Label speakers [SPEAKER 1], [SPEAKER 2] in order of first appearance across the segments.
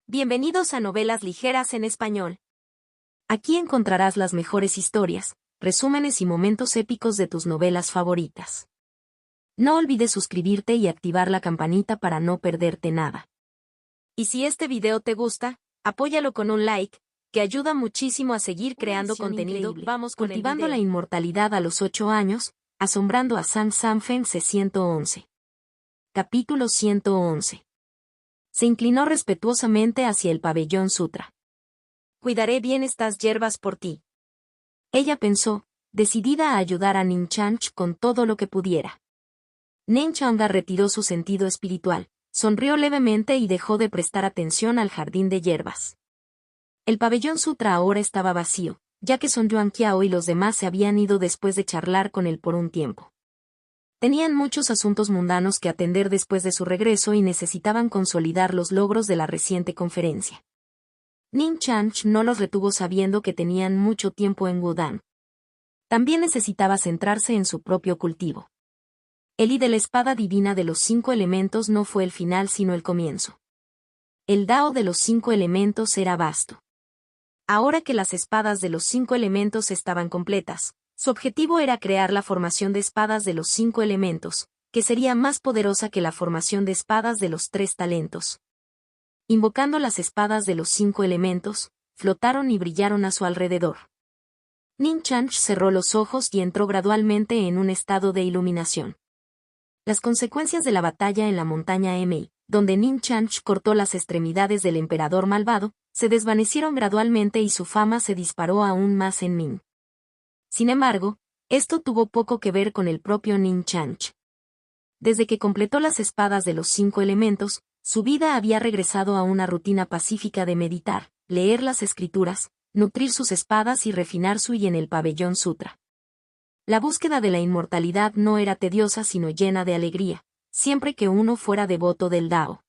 [SPEAKER 1] Bienvenidos a Novelas Ligeras en Español. Aquí encontrarás las mejores historias, resúmenes y momentos épicos de tus novelas favoritas. No olvides suscribirte y activar la campanita para no perderte nada. Y si este video te gusta, apóyalo con un like, que ayuda muchísimo a seguir creando contenido.
[SPEAKER 2] Increíble.
[SPEAKER 1] Vamos con
[SPEAKER 2] Cultivando
[SPEAKER 1] el video.
[SPEAKER 2] la inmortalidad a los 8 años, asombrando a Sam Sanfen C-111. Capítulo 111. Se inclinó respetuosamente hacia el pabellón sutra.
[SPEAKER 1] Cuidaré bien estas hierbas por ti.
[SPEAKER 2] Ella pensó, decidida a ayudar a Ninchang con todo lo que pudiera. Ninchanga retiró su sentido espiritual, sonrió levemente y dejó de prestar atención al jardín de hierbas. El pabellón sutra ahora estaba vacío, ya que Son Yuan Qiao y los demás se habían ido después de charlar con él por un tiempo. Tenían muchos asuntos mundanos que atender después de su regreso y necesitaban consolidar los logros de la reciente conferencia. Ninchang no los retuvo sabiendo que tenían mucho tiempo en Wudang. También necesitaba centrarse en su propio cultivo. El I de la espada divina de los 5 elementos no fue el final sino el comienzo. El Dao de los 5 elementos era vasto. Ahora que las espadas de los 5 elementos estaban completas, su objetivo era crear la formación de espadas de los 5 elementos, que sería más poderosa que la formación de espadas de los 3 talentos. Invocando las espadas de los 5 elementos, flotaron y brillaron a su alrededor. Ninchang cerró los ojos y entró gradualmente en un estado de iluminación. Las consecuencias de la batalla en la montaña Emei, donde Ninchang cortó las extremidades del emperador malvado, se desvanecieron gradualmente y su fama se disparó aún más en Ming. Sin embargo, esto tuvo poco que ver con el propio Ninchang. Desde que completó las espadas de los 5 elementos, su vida había regresado a una rutina pacífica de meditar, leer las escrituras, nutrir sus espadas y refinar su y en el pabellón sutra. La búsqueda de la inmortalidad no era tediosa sino llena de alegría, siempre que uno fuera devoto del Dao.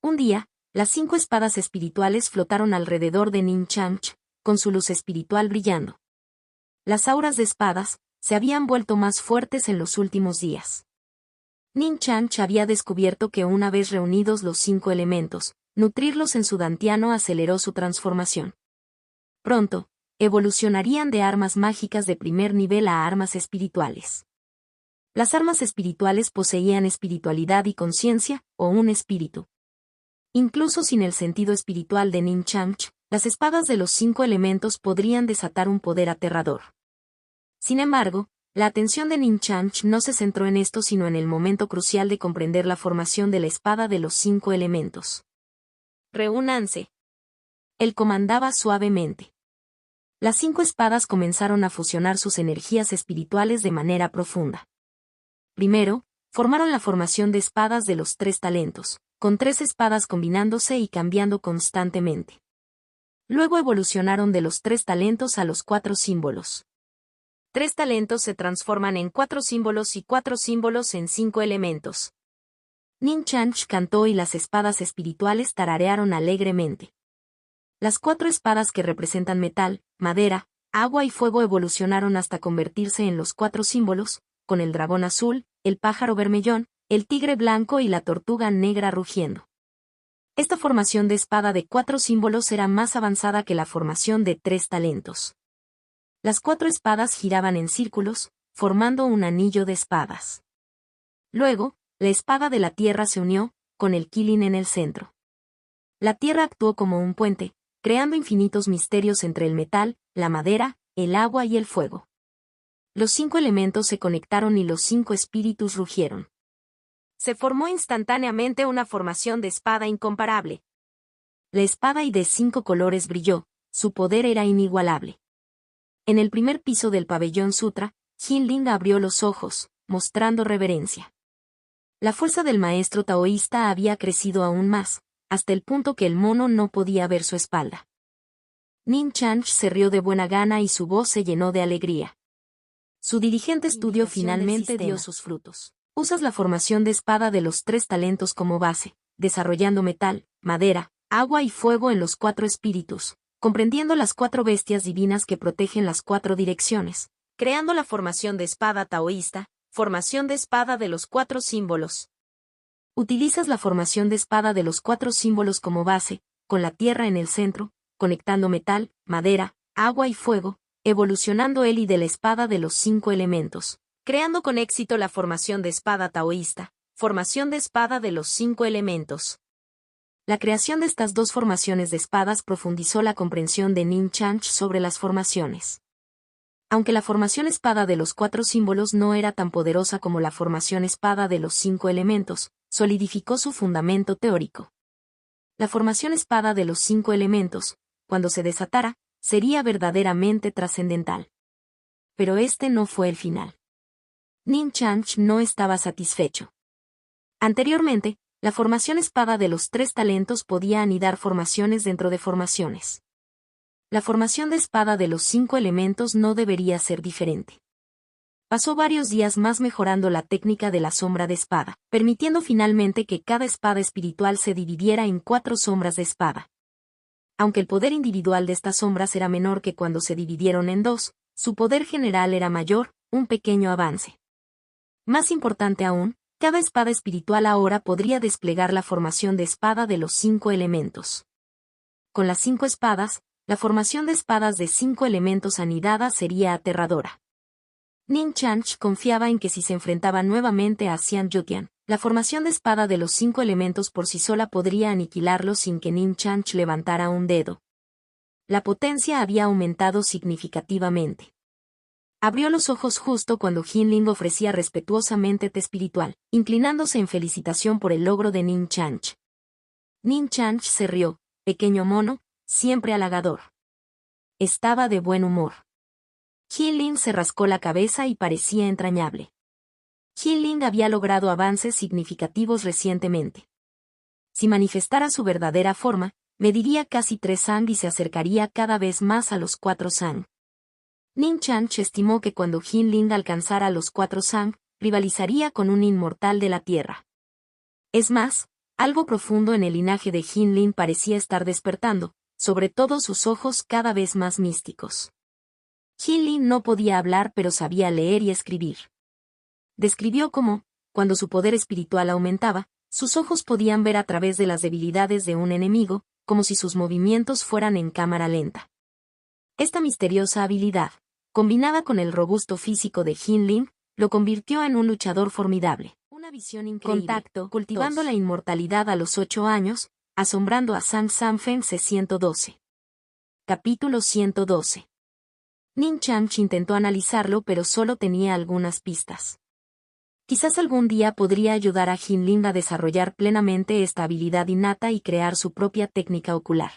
[SPEAKER 2] Un día, las 5 espadas espirituales flotaron alrededor de Ninchang, con su luz espiritual brillando. Las auras de espadas se habían vuelto más fuertes en los últimos días. Ninchang había descubierto que una vez reunidos los 5 elementos, nutrirlos en su dantiano aceleró su transformación. Pronto, evolucionarían de armas mágicas de primer nivel a armas espirituales. Las armas espirituales poseían espiritualidad y conciencia, o un espíritu. Incluso sin el sentido espiritual de Ninchang, las espadas de los 5 elementos podrían desatar un poder aterrador. Sin embargo, la atención de Ninchang no se centró en esto sino en el momento crucial de comprender la formación de la espada de los 5 elementos.
[SPEAKER 1] Reúnanse.
[SPEAKER 2] Él comandaba suavemente. Las 5 espadas comenzaron a fusionar sus energías espirituales de manera profunda. Primero, formaron la formación de espadas de los 3 talentos, con 3 espadas combinándose y cambiando constantemente. Luego evolucionaron de los 3 talentos a los 4 símbolos.
[SPEAKER 1] 3 talentos se transforman en 4 símbolos y 4 símbolos en 5 elementos.
[SPEAKER 2] Ninchang cantó y las espadas espirituales tararearon alegremente. Las 4 espadas que representan metal, madera, agua y fuego evolucionaron hasta convertirse en los 4 símbolos, con el dragón azul, el pájaro vermellón, el tigre blanco y la tortuga negra rugiendo. Esta formación de espada de 4 símbolos era más avanzada que la formación de 3 talentos. Las 4 espadas giraban en círculos, formando un anillo de espadas. Luego, la espada de la tierra se unió, con el Qilin en el centro. La tierra actuó como un puente, creando infinitos misterios entre el metal, la madera, el agua y el fuego. Los 5 elementos se conectaron y los 5 espíritus rugieron.
[SPEAKER 1] Se formó instantáneamente una formación de espada incomparable.
[SPEAKER 2] La espada y de 5 colores brilló, su poder era inigualable. En el primer piso del pabellón sutra, Jinling abrió los ojos, mostrando reverencia. La fuerza del maestro taoísta había crecido aún más, hasta el punto que el mono no podía ver su espalda. Ninchang se rió de buena gana y su voz se llenó de alegría. Su diligente estudio finalmente dio sus frutos. Usas la formación de espada de los 3 talentos como base, desarrollando metal, madera, agua y fuego en los 4 espíritus, comprendiendo las 4 bestias divinas que protegen las 4 direcciones,
[SPEAKER 1] creando la formación de espada taoísta, formación de espada de los 4 símbolos.
[SPEAKER 2] Utilizas la formación de espada de los 4 símbolos como base,
[SPEAKER 1] con la tierra en el centro, conectando metal, madera, agua y fuego, evolucionando él y de la espada de los 5 elementos, creando con éxito la formación de espada taoísta, formación de espada de los 5 elementos. La creación de estas dos formaciones de espadas profundizó la comprensión de Nin Chanch sobre las formaciones. Aunque la formación espada de los 4 símbolos no era tan poderosa como la formación espada de los 5 elementos, solidificó su fundamento teórico. La formación espada de los 5 elementos, cuando se desatara, sería verdaderamente trascendental. Pero este no fue el final. Nin Chanch no estaba satisfecho. Anteriormente, la formación espada de los 3 talentos podía anidar formaciones dentro de formaciones. La formación de espada de los 5 elementos no debería ser diferente. Pasó varios días más mejorando la técnica de la sombra de espada, permitiendo finalmente que cada espada espiritual se dividiera en 4 sombras de espada. Aunque el poder individual de estas sombras era menor que cuando se dividieron en 2, su poder general era mayor, un pequeño avance. Más importante aún, cada espada espiritual ahora podría desplegar la formación de espada de los 5 elementos. Con las 5 espadas, la formación de espadas de 5 elementos anidadas sería aterradora. Nin Chanch confiaba en que si se enfrentaba nuevamente a Xian Yutian, la formación de espada de los 5 elementos por sí sola podría aniquilarlo sin que Nin Chanch levantara un dedo. La potencia había aumentado significativamente. Abrió los ojos justo cuando Jinling ofrecía respetuosamente té espiritual, inclinándose en felicitación por el logro de Nin Chanch. Nin Chanch se rió, pequeño mono, siempre halagador. Estaba de buen humor. Jinling se rascó la cabeza y parecía entrañable. Jinling había logrado avances significativos recientemente. Si manifestara su verdadera forma, mediría casi 3 sang y se acercaría cada vez más a los 4 sang. Nin Chanch estimó que cuando Jinling alcanzara los 4 sang, rivalizaría con un inmortal de la tierra. Es más, algo profundo en el linaje de Jinling parecía estar despertando, sobre todo sus ojos cada vez más místicos. Jinling no podía hablar pero sabía leer y escribir. Describió cómo, cuando su poder espiritual aumentaba, sus ojos podían ver a través de las debilidades de un enemigo, como si sus movimientos fueran en cámara lenta. Esta misteriosa habilidad, combinada con el robusto físico de Jinling, lo convirtió en un luchador formidable. Una visión increíble. Contacto, cultivando la inmortalidad a los 8 años, asombrando a Sang Sanfen C-112. Capítulo 112. Nin Chanch intentó analizarlo pero solo tenía algunas pistas. Quizás algún día podría ayudar a Jinling a desarrollar plenamente esta habilidad innata y crear su propia técnica ocular.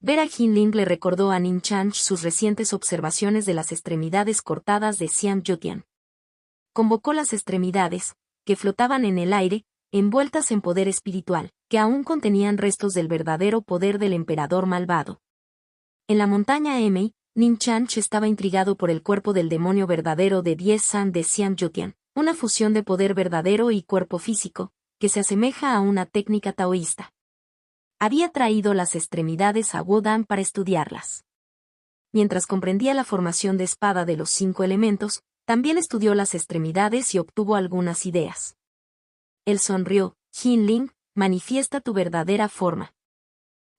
[SPEAKER 1] Ver a Jinling le recordó a Nin Chanch sus recientes observaciones de las extremidades cortadas de Xian Yutian. Convocó las extremidades, que flotaban en el aire, envueltas en poder espiritual, que aún contenían restos del verdadero poder del emperador malvado. En la montaña Emei, Nin Chanch estaba intrigado por el cuerpo del demonio verdadero de 10 san de Xian Yutian, una fusión de poder verdadero y cuerpo físico, que se asemeja a una técnica taoísta. Había traído las extremidades a Wudan para estudiarlas. Mientras comprendía la formación de espada de los 5 elementos, también estudió las extremidades y obtuvo algunas ideas. Él sonrió. Jinling, manifiesta tu verdadera forma.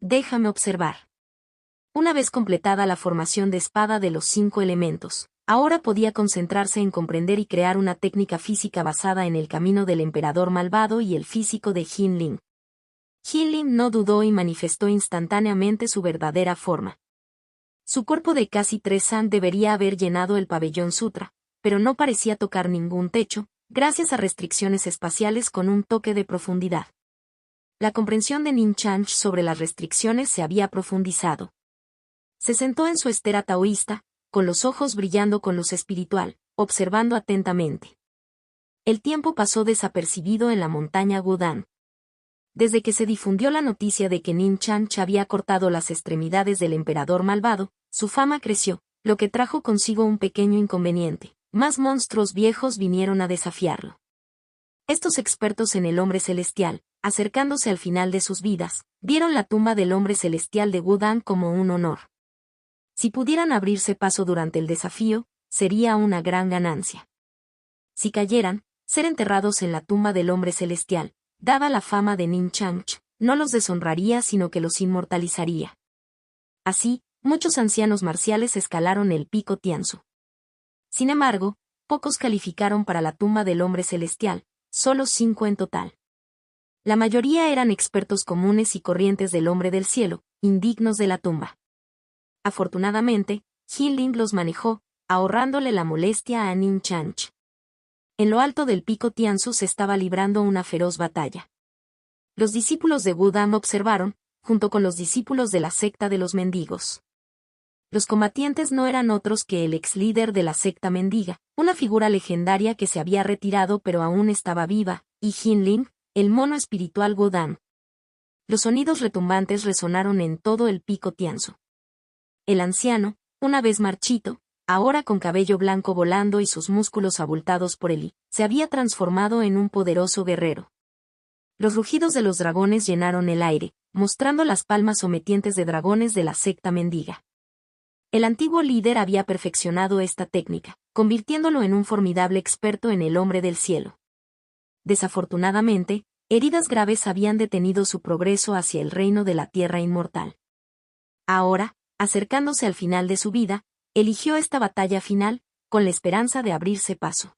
[SPEAKER 1] Déjame observar. Una vez completada la formación de espada de los 5 elementos, ahora podía concentrarse en comprender y crear una técnica física basada en el camino del emperador malvado y el físico de Jinling. Jinling no dudó y manifestó instantáneamente su verdadera forma. Su cuerpo de casi 3 san debería haber llenado el pabellón sutra, pero no parecía tocar ningún techo, gracias a restricciones espaciales con un toque de profundidad. La comprensión de Nin Chanch sobre las restricciones se había profundizado. Se sentó en su estera taoísta, con los ojos brillando con luz espiritual, observando atentamente. El tiempo pasó desapercibido en la montaña Wudan. Desde que se difundió la noticia de que Nin Chanch había cortado las extremidades del emperador malvado, su fama creció, lo que trajo consigo un pequeño inconveniente. Más monstruos viejos vinieron a desafiarlo. Estos expertos en el hombre celestial, acercándose al final de sus vidas, vieron la tumba del hombre celestial de Wudan como un honor. Si pudieran abrirse paso durante el desafío, sería una gran ganancia. Si cayeran, ser enterrados en la tumba del hombre celestial, dada la fama de Nin Chanch, no los deshonraría sino que los inmortalizaría. Así, muchos ancianos marciales escalaron el pico Tianzu. Sin embargo, pocos calificaron para la tumba del hombre celestial, solo 5 en total. La mayoría eran expertos comunes y corrientes del hombre del cielo, indignos de la tumba. Afortunadamente, Jin Ling los manejó, ahorrándole la molestia a Nin Chanch. En lo alto del pico Tianzu se estaba librando una feroz batalla. Los discípulos de Wudang observaron, junto con los discípulos de la secta de los mendigos. Los combatientes no eran otros que el ex líder de la secta mendiga, una figura legendaria que se había retirado pero aún estaba viva, y Jin Ling, el mono espiritual Wudang. Los sonidos retumbantes resonaron en todo el pico Tianzu. El anciano, una vez marchito, ahora con cabello blanco volando y sus músculos abultados por el Yi, se había transformado en un poderoso guerrero. Los rugidos de los dragones llenaron el aire, mostrando las palmas sometientes de dragones de la secta mendiga. El antiguo líder había perfeccionado esta técnica, convirtiéndolo en un formidable experto en el hombre del cielo. Desafortunadamente, heridas graves habían detenido su progreso hacia el reino de la tierra inmortal. Ahora, acercándose al final de su vida, eligió esta batalla final, con la esperanza de abrirse paso.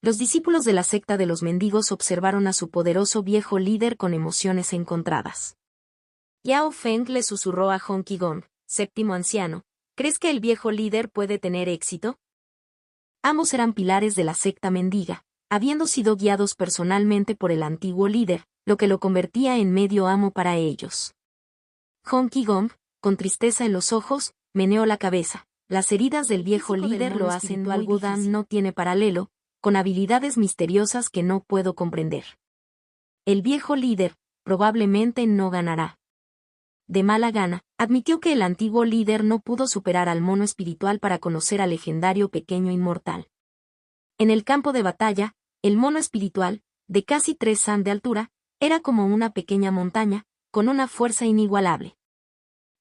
[SPEAKER 1] Los discípulos de la secta de los mendigos observaron a su poderoso viejo líder con emociones encontradas. Yao Feng le susurró a Hong Qigong, séptimo anciano, ¿crees que el viejo líder puede tener éxito? Ambos eran pilares de la secta mendiga, habiendo sido guiados personalmente por el antiguo líder, lo que lo convertía en medio amo para ellos. Hong Qigong, con tristeza en los ojos, meneó la cabeza. Las heridas del viejo líder lo hacen muy difícil. Wudang no tiene paralelo, con habilidades misteriosas que no puedo comprender. El viejo líder, probablemente no ganará. De mala gana, admitió que el antiguo líder no pudo superar al mono espiritual para conocer al legendario pequeño inmortal. En el campo de batalla, el mono espiritual, de casi 3 san de altura, era como una pequeña montaña, con una fuerza inigualable.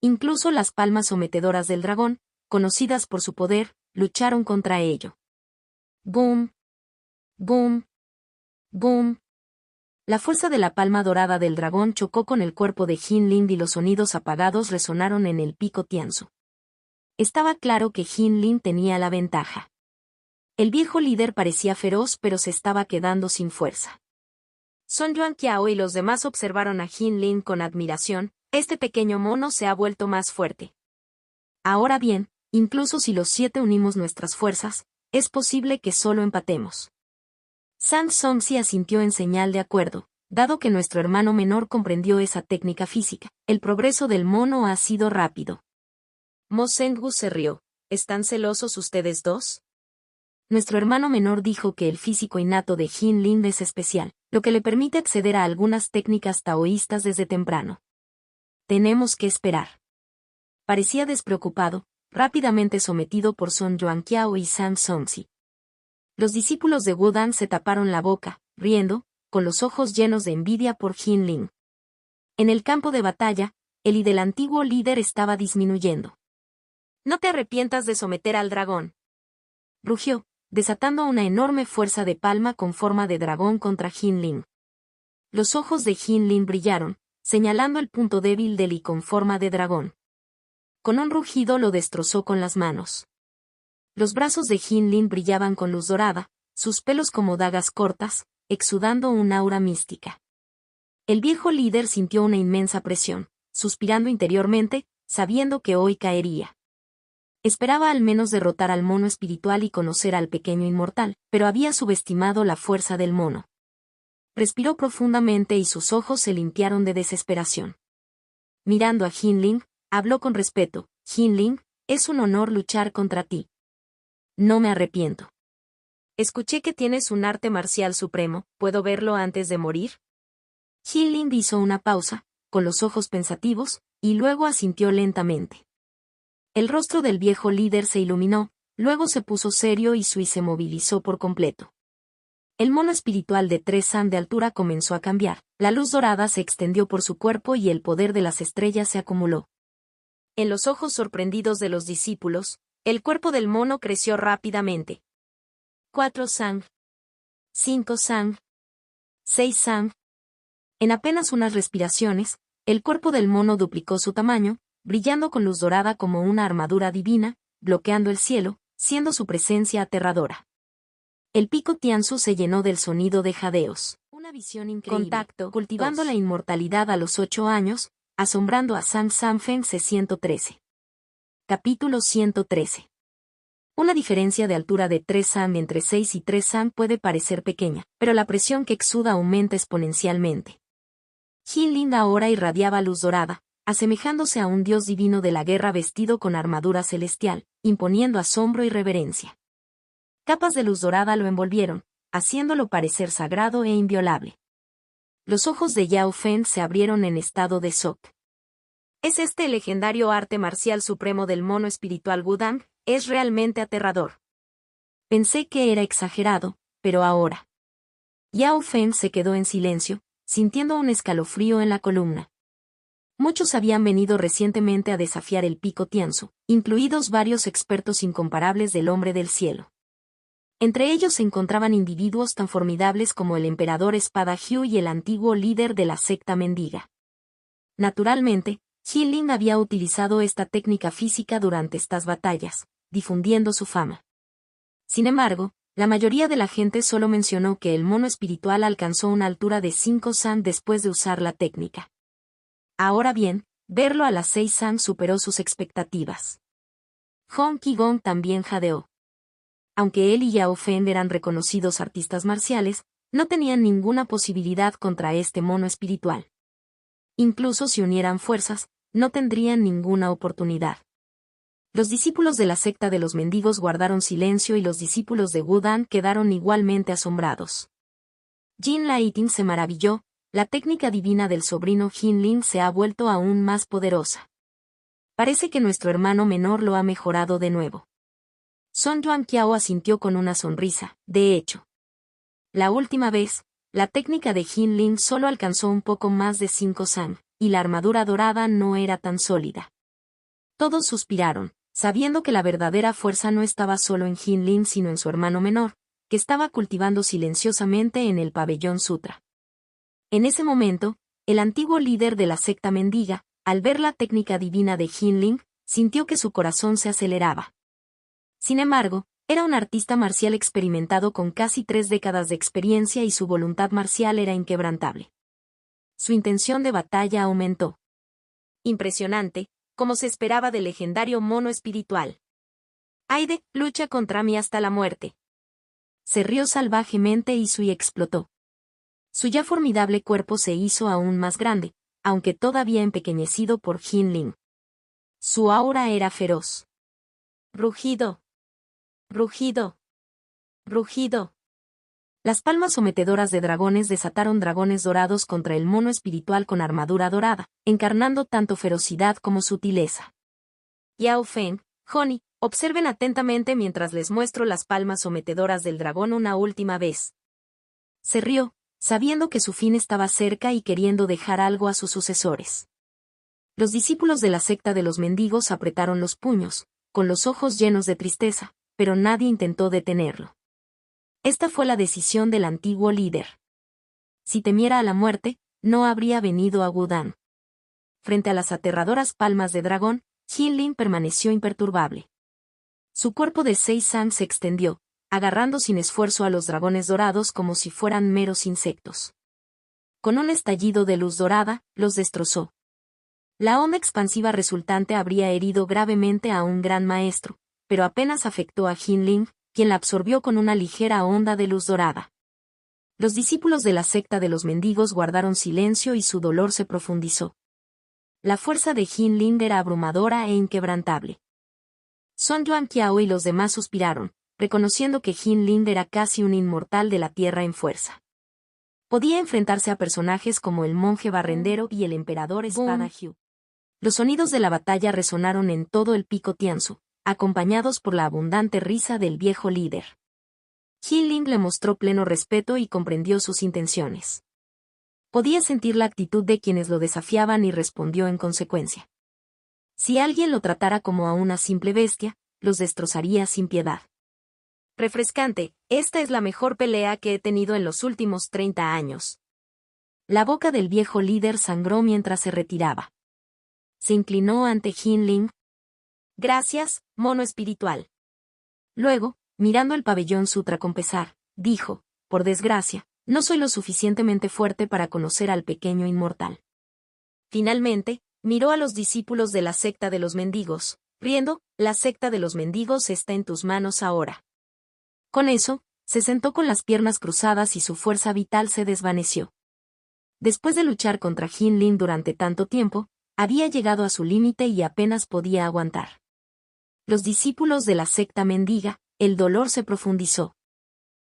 [SPEAKER 1] Incluso las palmas sometedoras del dragón, conocidas por su poder, lucharon contra ello. ¡Boom! ¡Boom! ¡Boom! La fuerza de la palma dorada del dragón chocó con el cuerpo de Jin Ling y los sonidos apagados resonaron en el pico Tianzu. Estaba claro que Jin Ling tenía la ventaja. El viejo líder parecía feroz pero se estaba quedando sin fuerza. Sun Yuanqiao y los demás observaron a Jin Ling con admiración. Este pequeño mono se ha vuelto más fuerte. Ahora bien, incluso si los 7 unimos nuestras fuerzas, es posible que solo empatemos. Sang Songzi asintió en señal de acuerdo, dado que nuestro hermano menor comprendió esa técnica física. El progreso del mono ha sido rápido. Mo Zhengu se rió. ¿Están celosos ustedes dos? Nuestro hermano menor dijo que el físico innato de Jin Ling es especial, lo que le permite acceder a algunas técnicas taoístas desde temprano. Tenemos que esperar. Parecía despreocupado, rápidamente sometido por Sun Yuanqiao y Sang Songzi. Los discípulos de Wudang se taparon la boca, riendo, con los ojos llenos de envidia por Jin Ling. En el campo de batalla, el I del antiguo líder estaba disminuyendo. No te arrepientas de someter al dragón. Rugió, desatando una enorme fuerza de palma con forma de dragón contra Jin Ling. Los ojos de Jin Ling brillaron, señalando el punto débil del I con forma de dragón. Con un rugido lo destrozó con las manos. Los brazos de Jin Ling brillaban con luz dorada, sus pelos como dagas cortas, exudando un aura mística. El viejo líder sintió una inmensa presión, suspirando interiormente, sabiendo que hoy caería. Esperaba al menos derrotar al mono espiritual y conocer al pequeño inmortal, pero había subestimado la fuerza del mono. Respiró profundamente y sus ojos se limpiaron de desesperación. Mirando a Jin Ling, habló con respeto. Jin Ling, es un honor luchar contra ti. No me arrepiento. Escuché que tienes un arte marcial supremo, ¿puedo verlo antes de morir? Jin Ling hizo una pausa, con los ojos pensativos, y luego asintió lentamente. El rostro del viejo líder se iluminó, luego se puso serio y Sui se movilizó por completo. El mono espiritual de 3 san de altura comenzó a cambiar, la luz dorada se extendió por su cuerpo y el poder de las estrellas se acumuló. En los ojos sorprendidos de los discípulos, el cuerpo del mono creció rápidamente. 4 san. 5 san. 6 san. En apenas unas respiraciones, el cuerpo del mono duplicó su tamaño, brillando con luz dorada como una armadura divina, bloqueando el cielo, siendo su presencia aterradora. El pico Tianzu se llenó del sonido de jadeos. Una visión increíble. Contacto, cultivando la inmortalidad a los 8 años, asombrando a Sang Sanfeng C-113. Capítulo 113. Una diferencia de altura de 3 Sang entre 6 y 3 Sang puede parecer pequeña, pero la presión que exuda aumenta exponencialmente. Jin Ling ahora irradiaba luz dorada, asemejándose a un dios divino de la guerra vestido con armadura celestial, imponiendo asombro y reverencia. Capas de luz dorada lo envolvieron, haciéndolo parecer sagrado e inviolable. Los ojos de Yao Fen se abrieron en estado de shock. ¿Es este el legendario arte marcial supremo del mono espiritual Wudang? Es realmente aterrador. Pensé que era exagerado, pero ahora. Yao Fen se quedó en silencio, sintiendo un escalofrío en la columna. Muchos habían venido recientemente a desafiar el pico Tianzu, incluidos varios expertos incomparables del hombre del cielo. Entre ellos se encontraban individuos tan formidables como el emperador Espada Hugh y el antiguo líder de la secta mendiga. Naturalmente, Jin Ling había utilizado esta técnica física durante estas batallas, difundiendo su fama. Sin embargo, la mayoría de la gente solo mencionó que el mono espiritual alcanzó una altura de 5 Sang después de usar la técnica. Ahora bien, verlo a las 6 Sang superó sus expectativas. Hong Qigong también jadeó. Aunque él y Yao Fen eran reconocidos artistas marciales, no tenían ninguna posibilidad contra este mono espiritual. Incluso si unieran fuerzas, no tendrían ninguna oportunidad. Los discípulos de la secta de los mendigos guardaron silencio y los discípulos de Wudang quedaron igualmente asombrados. Jin Laiting se maravilló, la técnica divina del sobrino Jin Ling se ha vuelto aún más poderosa. Parece que nuestro hermano menor lo ha mejorado de nuevo. Song Yuanqiao asintió con una sonrisa, de hecho. La última vez, la técnica de Jin Ling solo alcanzó un poco más de 5 Sang, y la armadura dorada no era tan sólida. Todos suspiraron, sabiendo que la verdadera fuerza no estaba solo en Jin Ling sino en su hermano menor, que estaba cultivando silenciosamente en el pabellón sutra. En ese momento, el antiguo líder de la secta mendiga, al ver la técnica divina de Jin Ling, sintió que su corazón se aceleraba. Sin embargo, era un artista marcial experimentado con casi 3 décadas de experiencia y su voluntad marcial era inquebrantable. Su intención de batalla aumentó. Impresionante, como se esperaba del legendario mono espiritual. Aide, lucha contra mí hasta la muerte. Se rió salvajemente y Sui explotó. Su ya formidable cuerpo se hizo aún más grande, aunque todavía empequeñecido por Jin Ling. Su aura era feroz. Rugido. Rugido. Rugido. Las palmas sometedoras de dragones desataron dragones dorados contra el mono espiritual con armadura dorada, encarnando tanto ferocidad como sutileza. Yao Fen, Honey, observen atentamente mientras les muestro las palmas sometedoras del dragón una última vez. Se rió, sabiendo que su fin estaba cerca y queriendo dejar algo a sus sucesores. Los discípulos de la secta de los mendigos apretaron los puños, con los ojos llenos de tristeza, pero nadie intentó detenerlo. Esta fue la decisión del antiguo líder. Si temiera a la muerte, no habría venido a Wudang. Frente a las aterradoras palmas de dragón, Jin Ling permaneció imperturbable. Su cuerpo de 6 Sang se extendió, agarrando sin esfuerzo a los dragones dorados como si fueran meros insectos. Con un estallido de luz dorada, los destrozó. La onda expansiva resultante habría herido gravemente a un gran maestro, pero apenas afectó a Jin Ling, quien la absorbió con una ligera onda de luz dorada. Los discípulos de la secta de los mendigos guardaron silencio y su dolor se profundizó. La fuerza de Jin Ling era abrumadora e inquebrantable. Song Yuanqiao y los demás suspiraron, reconociendo que Jin Ling era casi un inmortal de la tierra en fuerza. Podía enfrentarse a personajes como el monje barrendero y el emperador Espada Hugh. Los sonidos de la batalla resonaron en todo el pico Tianzu, acompañados por la abundante risa del viejo líder. Jin Ling le mostró pleno respeto y comprendió sus intenciones. Podía sentir la actitud de quienes lo desafiaban y respondió en consecuencia. Si alguien lo tratara como a una simple bestia, los destrozaría sin piedad. Refrescante, esta es la mejor pelea que he tenido en los últimos 30 años. La boca del viejo líder sangró mientras se retiraba. Se inclinó ante Jinling. Gracias, mono espiritual. Luego, mirando el pabellón sutra con pesar, dijo, por desgracia, no soy lo suficientemente fuerte para conocer al pequeño inmortal. Finalmente, miró a los discípulos de la secta de los mendigos, riendo, la secta de los mendigos está en tus manos ahora. Con eso, se sentó con las piernas cruzadas y su fuerza vital se desvaneció. Después de luchar contra Jinling durante tanto tiempo, había llegado a su límite y apenas podía aguantar. Los discípulos de la secta mendiga, el dolor se profundizó.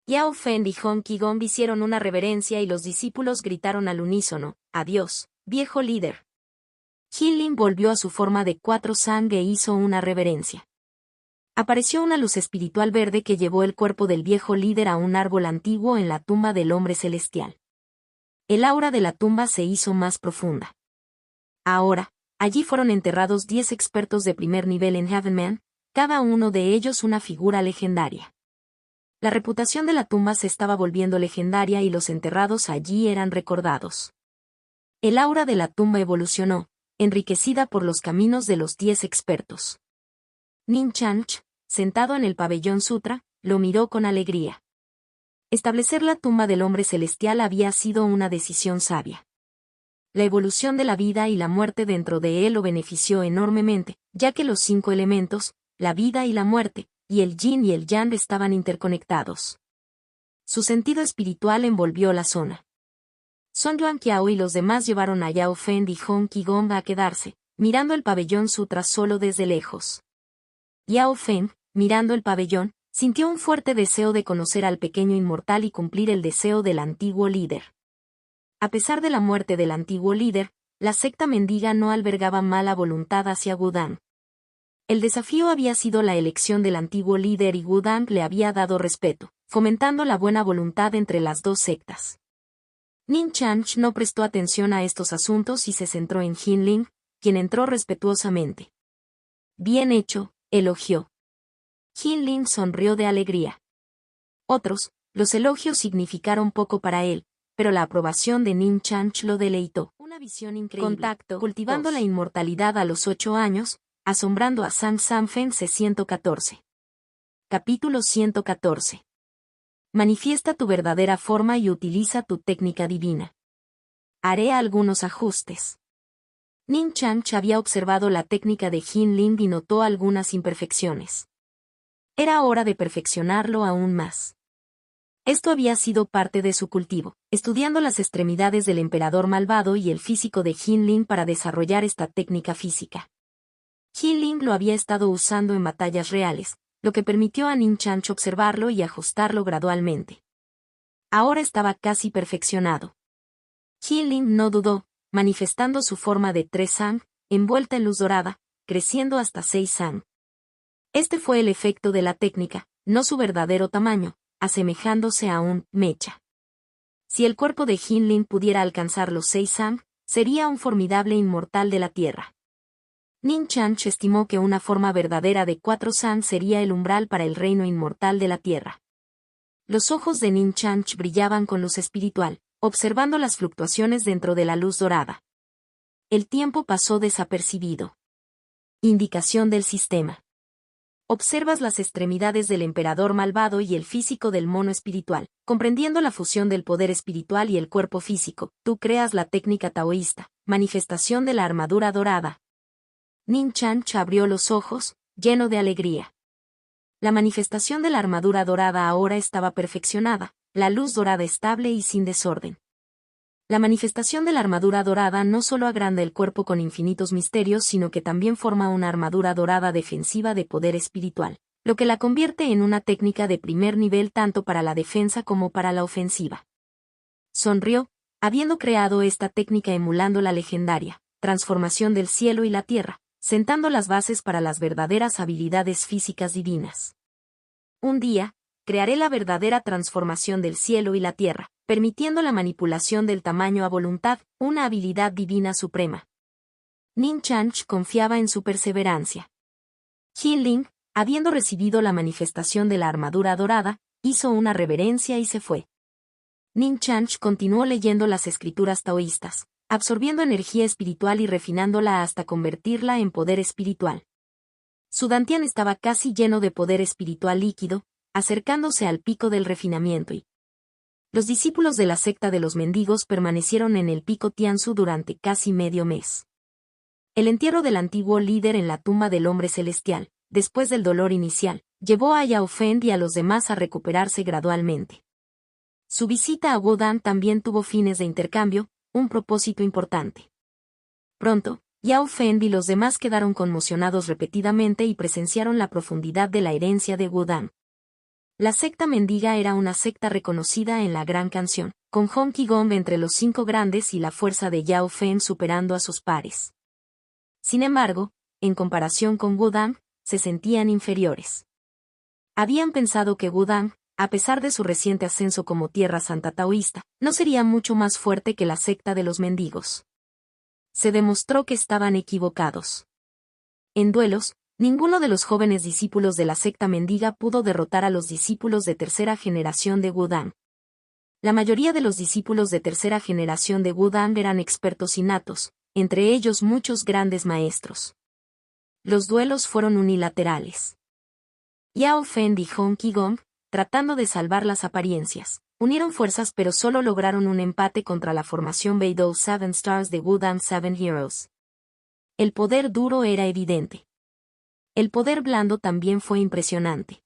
[SPEAKER 1] Yao Feng y Hong Qigong hicieron una reverencia y los discípulos gritaron al unísono, adiós, viejo líder. Jinling volvió a su forma de 4 Sang e hizo una reverencia. Apareció una luz espiritual verde que llevó el cuerpo del viejo líder a un árbol antiguo en la tumba del hombre celestial. El aura de la tumba se hizo más profunda. Ahora, allí fueron enterrados 10 expertos de primer nivel en Heavenman, cada uno de ellos una figura legendaria. La reputación de la tumba se estaba volviendo legendaria y los enterrados allí eran recordados. El aura de la tumba evolucionó, enriquecida por los caminos de los 10 expertos. Nin Chanch, sentado en el pabellón sutra, lo miró con alegría. Establecer la tumba del hombre celestial había sido una decisión sabia. La evolución de la vida y la muerte dentro de él lo benefició enormemente, ya que los 5 elementos, la vida y la muerte, y el yin y el yang estaban interconectados. Su sentido espiritual envolvió la zona. Son Yuanqiao y los demás llevaron a Yao Feng y Hong Qigong a quedarse, mirando el pabellón sutra solo desde lejos. Yao Feng, mirando el pabellón, sintió un fuerte deseo de conocer al pequeño inmortal y cumplir el deseo del antiguo líder. A pesar de la muerte del antiguo líder, la secta mendiga no albergaba mala voluntad hacia Wudang. El desafío había sido la elección del antiguo líder y Wudang le había dado respeto, fomentando la buena voluntad entre las dos sectas. Nin Chanch no prestó atención a estos asuntos y se centró en Jinling, quien entró respetuosamente. Bien hecho, elogió. Jinling sonrió de alegría. Otros, los elogios significaron poco para él, pero la aprobación de Nin Chanch lo deleitó. Una visión increíble. Contacto, cultivando la inmortalidad a los 8 años, asombrando a Sang Sanfen C114. Capítulo 114. Manifiesta tu verdadera forma y utiliza tu técnica divina. Haré algunos ajustes. Nin Chanch había observado la técnica de Jinling y notó algunas imperfecciones. Era hora de perfeccionarlo aún más. Esto había sido parte de su cultivo, estudiando las extremidades del emperador malvado y el físico de Jinling para desarrollar esta técnica física. Jinling lo había estado usando en batallas reales, lo que permitió a Nin Chanch observarlo y ajustarlo gradualmente. Ahora estaba casi perfeccionado. Jinling no dudó, manifestando su forma de 3 Sang, envuelta en luz dorada, creciendo hasta 6 Sang. Este fue el efecto de la técnica, no su verdadero tamaño, asemejándose a un mecha. Si el cuerpo de Jinling pudiera alcanzar los 6 Sang, sería un formidable inmortal de la tierra. Nin Chanch estimó que una forma verdadera de 4 Sang sería el umbral para el reino inmortal de la tierra. Los ojos de Nin Chanch brillaban con luz espiritual, observando las fluctuaciones dentro de la luz dorada. El tiempo pasó desapercibido. Indicación del sistema. Observas las extremidades del emperador malvado y el físico del mono espiritual, comprendiendo la fusión del poder espiritual y el cuerpo físico. Tú creas la técnica taoísta, manifestación de la armadura dorada. Nin Chanch abrió los ojos, lleno de alegría. La manifestación de la armadura dorada ahora estaba perfeccionada, la luz dorada estable y sin desorden. La manifestación de la armadura dorada no solo agranda el cuerpo con infinitos misterios, sino que también forma una armadura dorada defensiva de poder espiritual, lo que la convierte en una técnica de primer nivel tanto para la defensa como para la ofensiva. Sonrió, habiendo creado esta técnica emulando la legendaria transformación del cielo y la tierra, sentando las bases para las verdaderas habilidades físicas divinas. Un día, crearé la verdadera transformación del cielo y la tierra, permitiendo la manipulación del tamaño a voluntad, una habilidad divina suprema. Nin Chanch confiaba en su perseverancia. Jinling, habiendo recibido la manifestación de la armadura dorada, hizo una reverencia y se fue. Nin Chanch continuó leyendo las escrituras taoístas, absorbiendo energía espiritual y refinándola hasta convertirla en poder espiritual. Su dantian estaba casi lleno de poder espiritual líquido, acercándose al pico del refinamiento y los discípulos de la secta de los mendigos permanecieron en el pico Tianzu durante casi medio mes. El entierro del antiguo líder en la tumba del hombre celestial, después del dolor inicial, llevó a Yao Feng y a los demás a recuperarse gradualmente. Su visita a Wudang también tuvo fines de intercambio, un propósito importante. Pronto, Yao Feng y los demás quedaron conmocionados repetidamente y presenciaron la profundidad de la herencia de Wudang. La secta mendiga era una secta reconocida en la Gran Canción, con Hong Qigong entre los 5 grandes y la fuerza de Yao Feng superando a sus pares. Sin embargo, en comparación con Wudang, se sentían inferiores. Habían pensado que Wudang, a pesar de su reciente ascenso como tierra santa taoísta, no sería mucho más fuerte que la secta de los mendigos. Se demostró que estaban equivocados. En duelos, ninguno de los jóvenes discípulos de la secta mendiga pudo derrotar a los discípulos de tercera generación de Wudang. La mayoría de los discípulos de tercera generación de Wudang eran expertos innatos, entre ellos muchos grandes maestros. Los duelos fueron unilaterales. Yao Feng y Hong Qigong, tratando de salvar las apariencias, unieron fuerzas pero solo lograron un empate contra la formación Beidou Seven Stars de Wudang Seven Heroes. El poder duro era evidente. El poder blando también fue impresionante.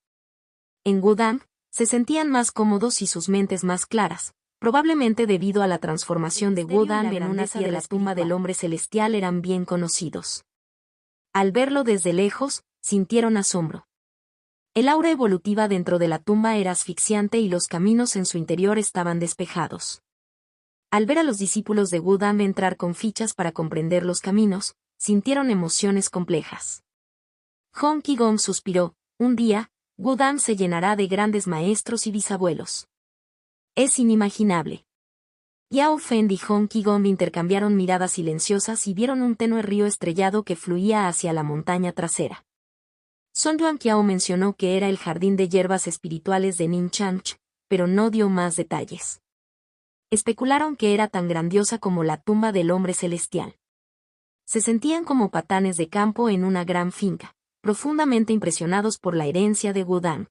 [SPEAKER 1] En Wudang, se sentían más cómodos y sus mentes más claras, probablemente debido a la transformación de Wudang en una tierra. De la tumba del hombre celestial eran bien conocidos. Al verlo desde lejos, sintieron asombro. El aura evolutiva dentro de la tumba era asfixiante y los caminos en su interior estaban despejados. Al ver a los discípulos de Wudang entrar con fichas para comprender los caminos, sintieron emociones complejas. Hong Qigong suspiró: un día, Wudang se llenará de grandes maestros y bisabuelos. Es inimaginable. Yao Feng y Hong Qigong intercambiaron miradas silenciosas y vieron un tenue río estrellado que fluía hacia la montaña trasera. Sun Yuanqiao mencionó que era el jardín de hierbas espirituales de Nin Chanch, pero no dio más detalles. Especularon que era tan grandiosa como la tumba del hombre celestial. Se sentían como patanes de campo en una gran finca, profundamente impresionados por la herencia de Wudang.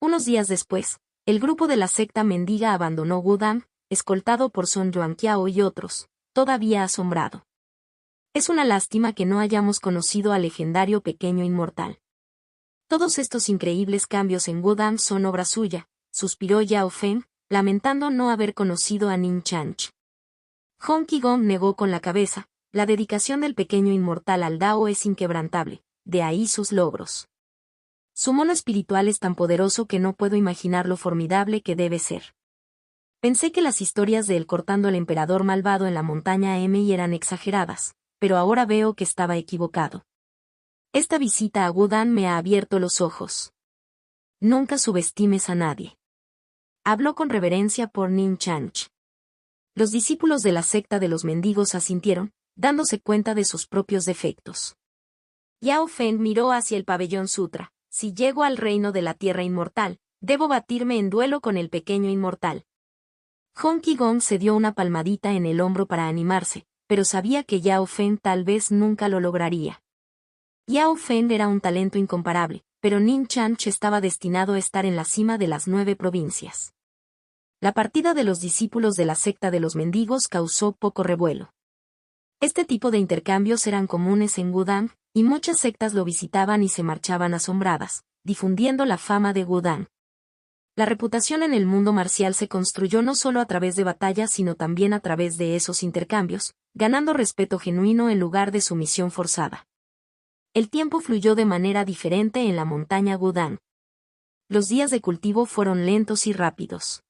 [SPEAKER 1] Unos días después, el grupo de la secta mendiga abandonó Wudang, escoltado por Sun Yuanqiao y otros, todavía asombrado. Es una lástima que no hayamos conocido al legendario pequeño inmortal. Todos estos increíbles cambios en Wudang son obra suya, suspiró Yao Feng, lamentando no haber conocido a Nin Chanch. Hong Qigong negó con la cabeza: la dedicación del pequeño inmortal al Dao es inquebrantable, de ahí sus logros. Su mono espiritual es tan poderoso que no puedo imaginar lo formidable que debe ser. Pensé que las historias de él cortando al emperador malvado en la montaña M eran exageradas, pero ahora veo que estaba equivocado. Esta visita a Wudang me ha abierto los ojos. Nunca subestimes a nadie. Habló con reverencia por Nin Chanch. Los discípulos de la secta de los mendigos asintieron, dándose cuenta de sus propios defectos. Yao Feng miró hacia el pabellón sutra: si llego al reino de la tierra inmortal, debo batirme en duelo con el pequeño inmortal. Hong Qigong se dio una palmadita en el hombro para animarse, pero sabía que Yao Feng tal vez nunca lo lograría. Yao Feng era un talento incomparable, pero Nin Chanch estaba destinado a estar en la cima de las 9 provincias. La partida de los discípulos de la secta de los mendigos causó poco revuelo. Este tipo de intercambios eran comunes en Wudang, y muchas sectas lo visitaban y se marchaban asombradas, difundiendo la fama de Wudang. La reputación en el mundo marcial se construyó no solo a través de batallas sino también a través de esos intercambios, ganando respeto genuino en lugar de sumisión forzada. El tiempo fluyó de manera diferente en la montaña Wudang. Los días de cultivo fueron lentos y rápidos.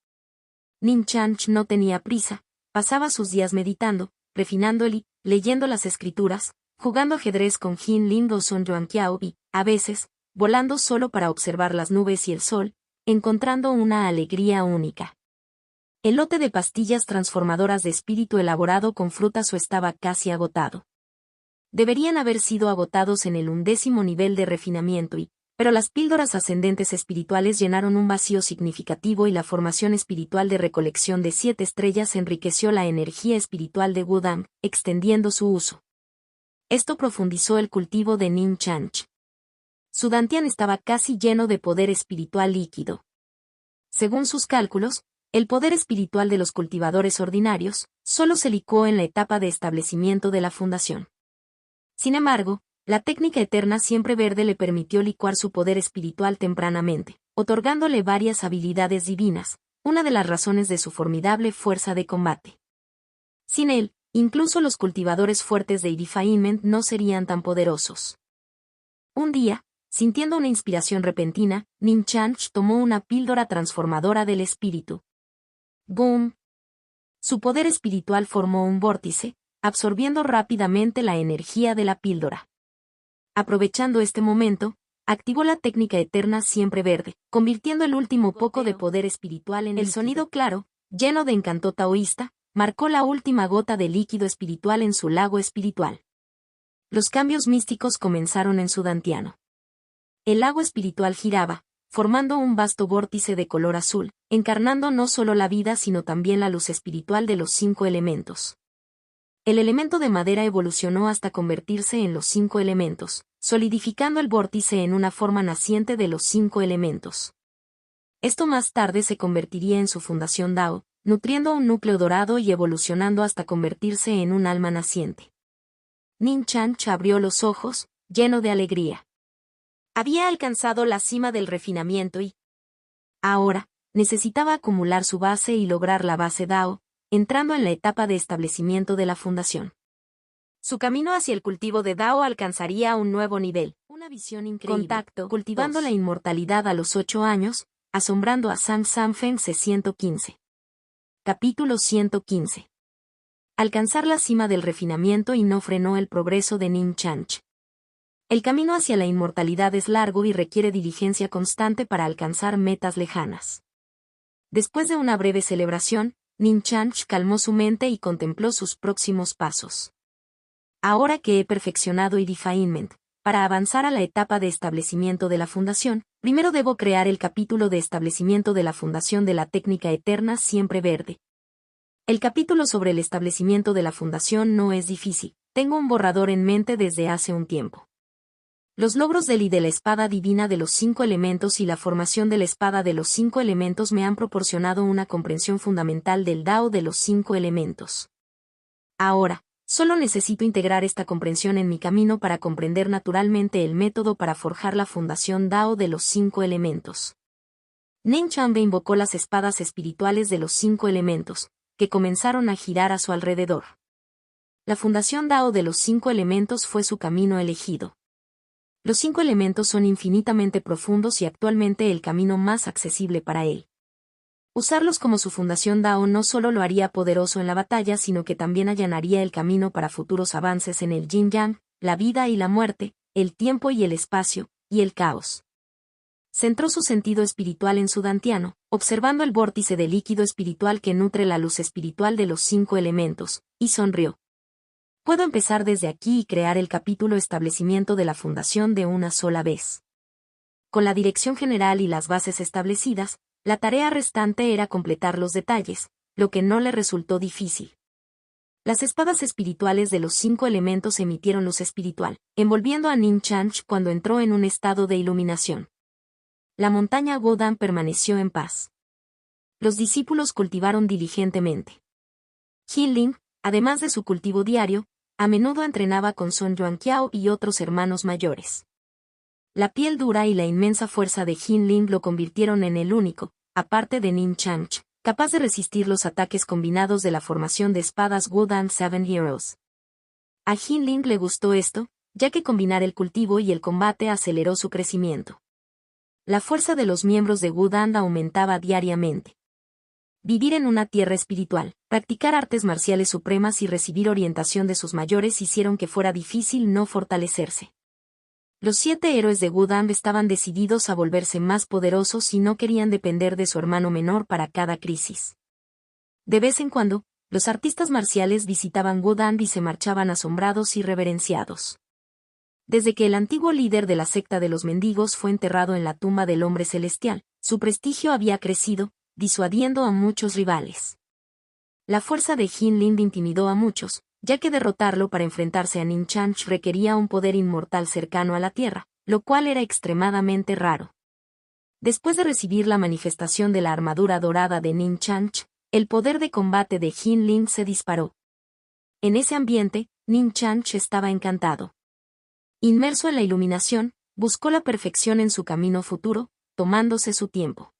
[SPEAKER 1] Nin Chanch no tenía prisa, pasaba sus días meditando, refinando el I, leyendo las escrituras, jugando ajedrez con Jin Ling o Sun Yuanqiao y, a veces, volando solo para observar las nubes y el sol, encontrando una alegría única. El lote de pastillas transformadoras de espíritu elaborado con frutas estaba casi agotado. Deberían haber sido agotados en el 11º nivel de refinamiento y, Pero las píldoras ascendentes espirituales llenaron un vacío significativo y la formación espiritual de recolección de 7 estrellas enriqueció la energía espiritual de Wudang, extendiendo su uso. Esto profundizó el cultivo de Nin Chanch. Su dantian estaba casi lleno de poder espiritual líquido. Según sus cálculos, el poder espiritual de los cultivadores ordinarios solo se licuó en la etapa de establecimiento de la fundación. Sin embargo, la técnica eterna siempre verde le permitió licuar su poder espiritual tempranamente, otorgándole varias habilidades divinas, una de las razones de su formidable fuerza de combate. Sin él, incluso los cultivadores fuertes de Defilement no serían tan poderosos. Un día, sintiendo una inspiración repentina, Nin Chanch tomó una píldora transformadora del espíritu. ¡Boom! Su poder espiritual formó un vórtice, absorbiendo rápidamente la energía de la píldora. Aprovechando este momento, activó la técnica eterna siempre verde, convirtiendo el último poco de poder espiritual en el sonido claro, lleno de encanto taoísta, marcó la última gota de líquido espiritual en su lago espiritual. Los cambios místicos comenzaron en su dantiano. El lago espiritual giraba, formando un vasto vórtice de color azul, encarnando no solo la vida sino también la luz espiritual de los 5 elementos. El elemento de madera evolucionó hasta convertirse en los 5 elementos, solidificando el vórtice en una forma naciente de los 5 elementos. Esto más tarde se convertiría en su fundación Dao, nutriendo un núcleo dorado y evolucionando hasta convertirse en un alma naciente. Nin Chanch abrió los ojos, lleno de alegría. Había alcanzado la cima del refinamiento y ahora necesitaba acumular su base y lograr la base Dao, entrando en la etapa de establecimiento de la fundación. Su camino hacia el cultivo de Dao alcanzaría un nuevo nivel, una visión increíble. Contacto, cultivando la inmortalidad a los 8 años, asombrando a Sang Sanfeng C. 115. Capítulo 115. Alcanzar la cima del refinamiento y no frenó el progreso de Nin Chanch. El camino hacia la inmortalidad es largo y requiere diligencia constante para alcanzar metas lejanas. Después de una breve celebración, Nin Chanch calmó su mente y contempló sus próximos pasos. Ahora que he perfeccionado Defilement, para avanzar a la etapa de establecimiento de la fundación, primero debo crear el capítulo de establecimiento de la fundación de la técnica eterna siempre verde. El capítulo sobre el establecimiento de la fundación no es difícil, tengo un borrador en mente desde hace un tiempo. Los logros del y de la espada divina de los 5 elementos y la formación de la espada de los 5 elementos me han proporcionado una comprensión fundamental del Dao de los 5 elementos. Ahora, solo necesito integrar esta comprensión en mi camino para comprender naturalmente el método para forjar la fundación Dao de los 5 elementos. Nin Chanch invocó las espadas espirituales de los 5 elementos, que comenzaron a girar a su alrededor. La fundación Dao de los 5 elementos fue su camino elegido. Los 5 elementos son infinitamente profundos y actualmente el camino más accesible para él. Usarlos como su fundación Dao no solo lo haría poderoso en la batalla, sino que también allanaría el camino para futuros avances en el Yin-Yang, la vida y la muerte, el tiempo y el espacio, y el caos. Centró su sentido espiritual en su dantiano, observando el vórtice de líquido espiritual que nutre la luz espiritual de los 5 elementos, y sonrió. Puedo empezar desde aquí y crear el capítulo establecimiento de la fundación de una sola vez. Con la dirección general y las bases establecidas, la tarea restante era completar los detalles, lo que no le resultó difícil. Las espadas espirituales de los 5 elementos emitieron luz espiritual, envolviendo a Nin Chanch cuando entró en un estado de iluminación. La montaña Wudang permaneció en paz. Los discípulos cultivaron diligentemente. Jinling, además de su cultivo diario, a menudo entrenaba con Song Yuanqiao y otros hermanos mayores. La piel dura y la inmensa fuerza de Jinling lo convirtieron en el único, aparte de Nin Chanch, capaz de resistir los ataques combinados de la formación de espadas Wudang Seven Heroes. A Jinling le gustó esto, ya que combinar el cultivo y el combate aceleró su crecimiento. La fuerza de los miembros de Wudang aumentaba diariamente. Vivir en una tierra espiritual, practicar artes marciales supremas y recibir orientación de sus mayores hicieron que fuera difícil no fortalecerse. Los 7 héroes de Wudang estaban decididos a volverse más poderosos y no querían depender de su hermano menor para cada crisis. De vez en cuando, los artistas marciales visitaban Wudang y se marchaban asombrados y reverenciados. Desde que el antiguo líder de la secta de los mendigos fue enterrado en la tumba del hombre celestial, su prestigio había crecido, disuadiendo a muchos rivales. La fuerza de Jin Lind intimidó a muchos, ya que derrotarlo para enfrentarse a Ning Chanch requería un poder inmortal cercano a la Tierra, lo cual era extremadamente raro. Después de recibir la manifestación de la armadura dorada de Ning Chanch, el poder de combate de Jin Lind se disparó. En ese ambiente, Ning Chanch estaba encantado. Inmerso en la iluminación, buscó la perfección en su camino futuro, tomándose su tiempo.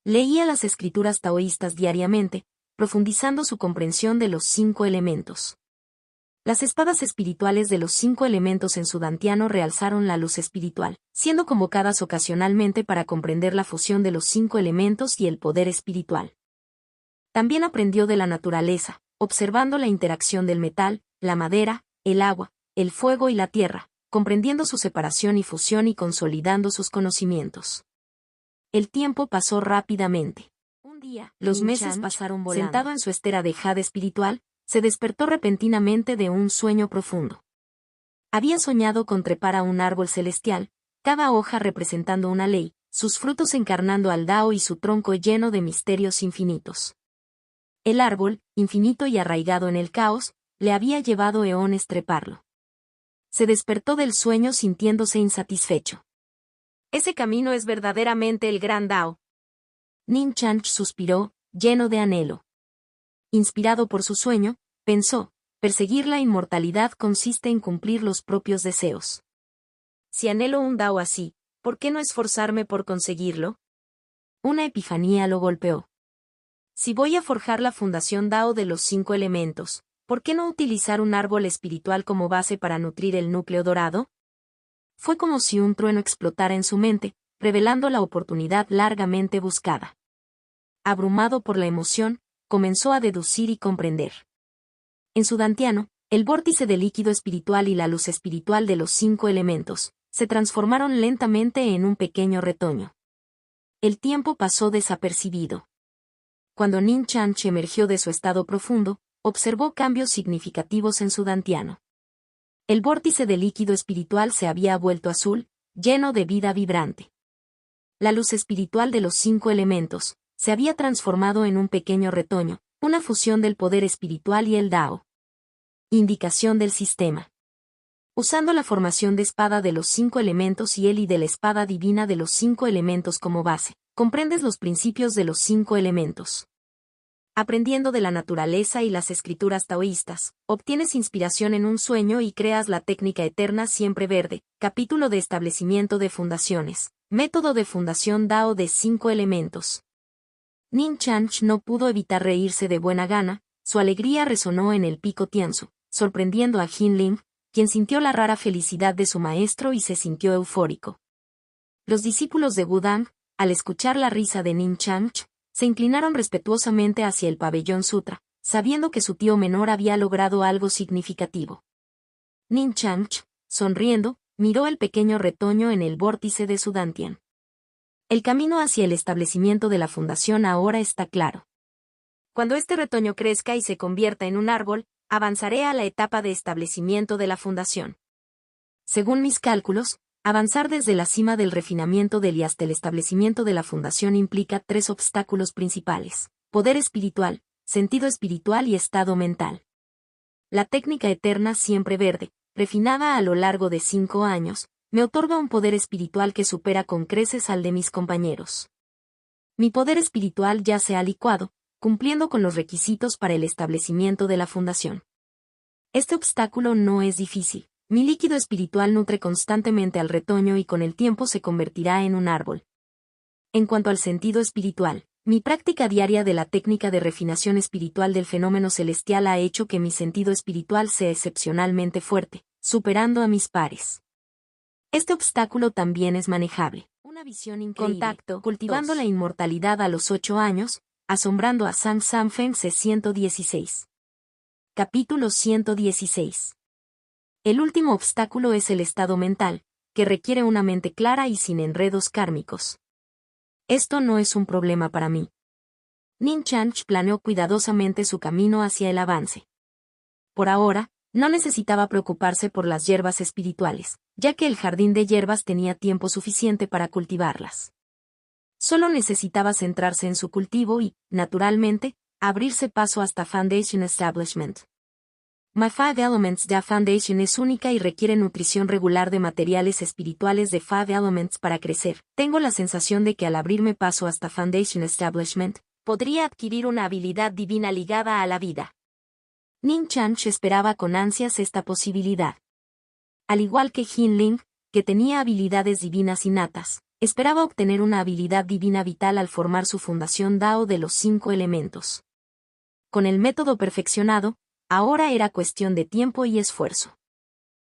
[SPEAKER 1] Leía las escrituras taoístas diariamente, profundizando su comprensión de los 5 elementos. Las espadas espirituales de los 5 elementos en su dantiano realzaron la luz espiritual, siendo convocadas ocasionalmente para comprender la fusión de los 5 elementos y el poder espiritual. También aprendió de la naturaleza, observando la interacción del metal, la madera, el agua, el fuego y la tierra, comprendiendo su separación y fusión y consolidando sus conocimientos. El tiempo pasó rápidamente. Un día, los meses pasaron volando. Sentado en su estera de jade espiritual, se despertó repentinamente de un sueño profundo. Había soñado con trepar a un árbol celestial, cada hoja representando una ley, sus frutos encarnando al Dao y su tronco lleno de misterios infinitos. El árbol, infinito y arraigado en el caos, le había llevado eones treparlo. Se despertó del sueño sintiéndose insatisfecho. Ese camino es verdaderamente el gran Dao. Ning Chanch suspiró, lleno de anhelo. Inspirado por su sueño, pensó, perseguir la inmortalidad consiste en cumplir los propios deseos. Si anhelo un Dao así, ¿por qué no esforzarme por conseguirlo? Una epifanía lo golpeó. Si voy a forjar la fundación Dao de los 5 elementos, ¿por qué no utilizar un árbol espiritual como base para nutrir el núcleo dorado? Fue como si un trueno explotara en su mente, revelando la oportunidad largamente buscada. Abrumado por la emoción, comenzó a deducir y comprender. En su dantiano, el vórtice de líquido espiritual y la luz espiritual de los 5 elementos, se transformaron lentamente en un pequeño retoño. El tiempo pasó desapercibido. Cuando Ning Chanch emergió de su estado profundo, observó cambios significativos en su dantiano. El vórtice de líquido espiritual se había vuelto azul, lleno de vida vibrante. La luz espiritual de los 5 elementos se había transformado en un pequeño retoño, una fusión del poder espiritual y el Dao. Indicación del sistema. Usando la formación de espada de los 5 elementos y el y de la espada divina de los 5 elementos como base, comprendes los principios de los 5 elementos. Aprendiendo de la naturaleza y las escrituras taoístas, obtienes inspiración en un sueño y creas la técnica eterna siempre verde, capítulo de establecimiento de fundaciones, método de fundación Dao de 5 elementos. Ning Chanch no pudo evitar reírse de buena gana, su alegría resonó en el pico Tianzu, sorprendiendo a Jin Ling, quien sintió la rara felicidad de su maestro y se sintió eufórico. Los discípulos de Wudang, al escuchar la risa de Ning Chanch, se inclinaron respetuosamente hacia el pabellón sutra, sabiendo que su tío menor había logrado algo significativo. Ning Chanch, sonriendo, miró el pequeño retoño en el vórtice de su dantian. El camino hacia el establecimiento de la fundación ahora está claro. Cuando este retoño crezca y se convierta en un árbol, avanzaré a la etapa de establecimiento de la fundación. Según mis cálculos, avanzar desde la cima del refinamiento del y hasta el establecimiento de la fundación implica 3 obstáculos principales: poder espiritual, sentido espiritual y estado mental. La técnica eterna siempre verde, refinada a lo largo de 5 años, me otorga un poder espiritual que supera con creces al de mis compañeros. Mi poder espiritual ya se ha licuado, cumpliendo con los requisitos para el establecimiento de la fundación. Este obstáculo no es difícil. Mi líquido espiritual nutre constantemente al retoño y con el tiempo se convertirá en un árbol. En cuanto al sentido espiritual, mi práctica diaria de la técnica de refinación espiritual del fenómeno celestial ha hecho que mi sentido espiritual sea excepcionalmente fuerte, superando a mis pares. Este obstáculo también es manejable. Una visión increíble. Contacto, cultivando 2. La inmortalidad a los 8 años, asombrando a Sang Sanfeng C. 116. Capítulo 116. El último obstáculo es el estado mental, que requiere una mente clara y sin enredos kármicos. Esto no es un problema para mí. Ning Chanch planeó cuidadosamente su camino hacia el avance. Por ahora, no necesitaba preocuparse por las hierbas espirituales, ya que el jardín de hierbas tenía tiempo suficiente para cultivarlas. Solo necesitaba centrarse en su cultivo y, naturalmente, abrirse paso hasta Foundation Establishment. My Five Elements de Foundation es única y requiere nutrición regular de materiales espirituales de Five Elements para crecer. Tengo la sensación de que al abrirme paso hasta Foundation Establishment, podría adquirir una habilidad divina ligada a la vida. Ning Chanch esperaba con ansias esta posibilidad. Al igual que Hin Ling, que tenía habilidades divinas innatas, esperaba obtener una habilidad divina vital al formar su fundación Dao de los 5 elementos. Con el método perfeccionado, ahora era cuestión de tiempo y esfuerzo.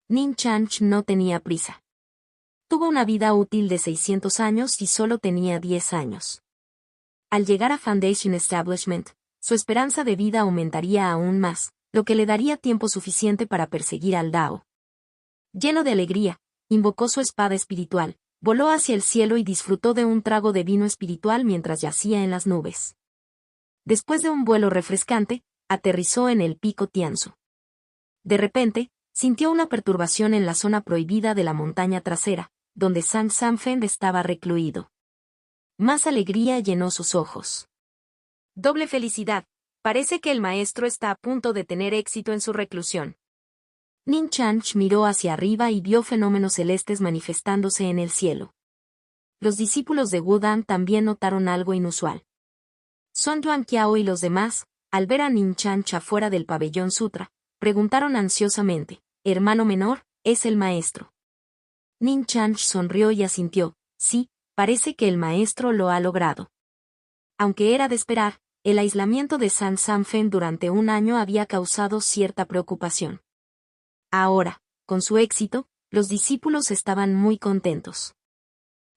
[SPEAKER 1] Ning Chanch no tenía prisa. Tuvo una vida útil de 600 años y solo tenía 10 años. Al llegar a Foundation Establishment, su esperanza de vida aumentaría aún más, lo que le daría tiempo suficiente para perseguir al Dao. Lleno de alegría, invocó su espada espiritual, voló hacia el cielo y disfrutó de un trago de vino espiritual mientras yacía en las nubes. Después de un vuelo refrescante, aterrizó en el pico Tianzu. De repente, sintió una perturbación en la zona prohibida de la montaña trasera, donde San Sanfen estaba recluido. Más alegría llenó sus ojos. Doble felicidad, parece que el maestro está a punto de tener éxito en su reclusión. Ning Chanch miró hacia arriba y vio fenómenos celestes manifestándose en el cielo. Los discípulos de Wudan también notaron algo inusual. Sun Yuanqiao y los demás, al ver a Ning Chanch afuera del pabellón sutra, preguntaron ansiosamente, «Hermano menor, ¿es el maestro?» Ning Chanch sonrió y asintió, «Sí, parece que el maestro lo ha logrado». Aunque era de esperar, el aislamiento de San Sanfen durante un año había causado cierta preocupación. Ahora, con su éxito, los discípulos estaban muy contentos.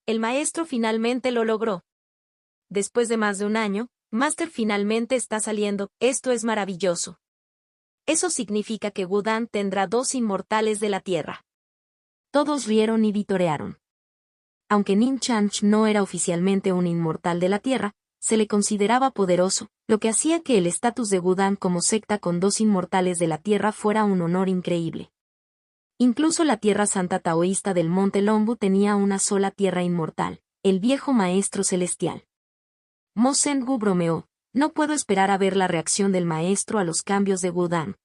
[SPEAKER 1] El maestro finalmente lo logró. Después de más de un año, Master finalmente está saliendo, esto es maravilloso. Eso significa que Wudan tendrá 2 inmortales de la Tierra. Todos rieron y vitorearon. Aunque Ning Chanch no era oficialmente un inmortal de la Tierra, se le consideraba poderoso, lo que hacía que el estatus de Wudan como secta con 2 inmortales de la Tierra fuera un honor increíble. Incluso la Tierra Santa taoísta del Monte Lombu tenía una sola tierra inmortal, el viejo maestro celestial. Mo Sengu bromeó, no puedo esperar a ver la reacción del maestro a los cambios de Wudan.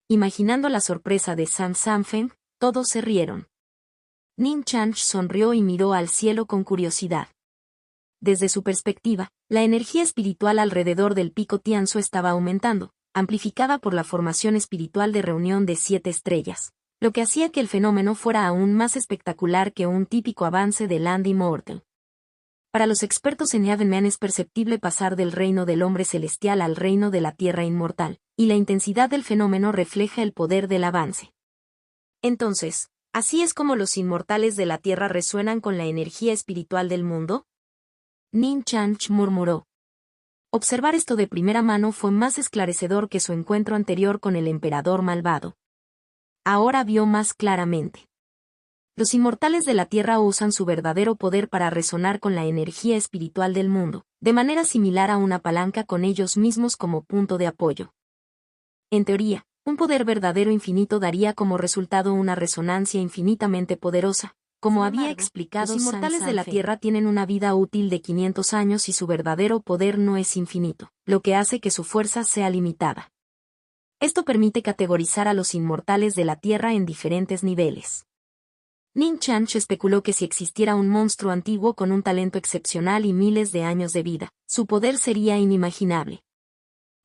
[SPEAKER 1] Imaginando la sorpresa de San Sanfen, todos se rieron. Ning Chanch sonrió y miró al cielo con curiosidad. Desde su perspectiva, la energía espiritual alrededor del pico Tianzu estaba aumentando, amplificada por la formación espiritual de reunión de 7 estrellas, lo que hacía que el fenómeno fuera aún más espectacular que un típico avance de Land Immortal. Para los expertos en Heavenman es perceptible pasar del reino del hombre celestial al reino de la tierra inmortal, y la intensidad del fenómeno refleja el poder del avance. Entonces, ¿así es como los inmortales de la tierra resuenan con la energía espiritual del mundo? Ning Chanch murmuró. Observar esto de primera mano fue más esclarecedor que su encuentro anterior con el emperador malvado. Ahora vio más claramente. Los inmortales de la Tierra usan su verdadero poder para resonar con la energía espiritual del mundo, de manera similar a una palanca con ellos mismos como punto de apoyo. En teoría, un poder verdadero infinito daría como resultado una resonancia infinitamente poderosa. Como había explicado, los inmortales de la Tierra tienen una vida útil de 500 años y su verdadero poder no es infinito, lo que hace que su fuerza sea limitada. Esto permite categorizar a los inmortales de la Tierra en diferentes niveles. Ning Chanch especuló que si existiera un monstruo antiguo con un talento excepcional y miles de años de vida, su poder sería inimaginable.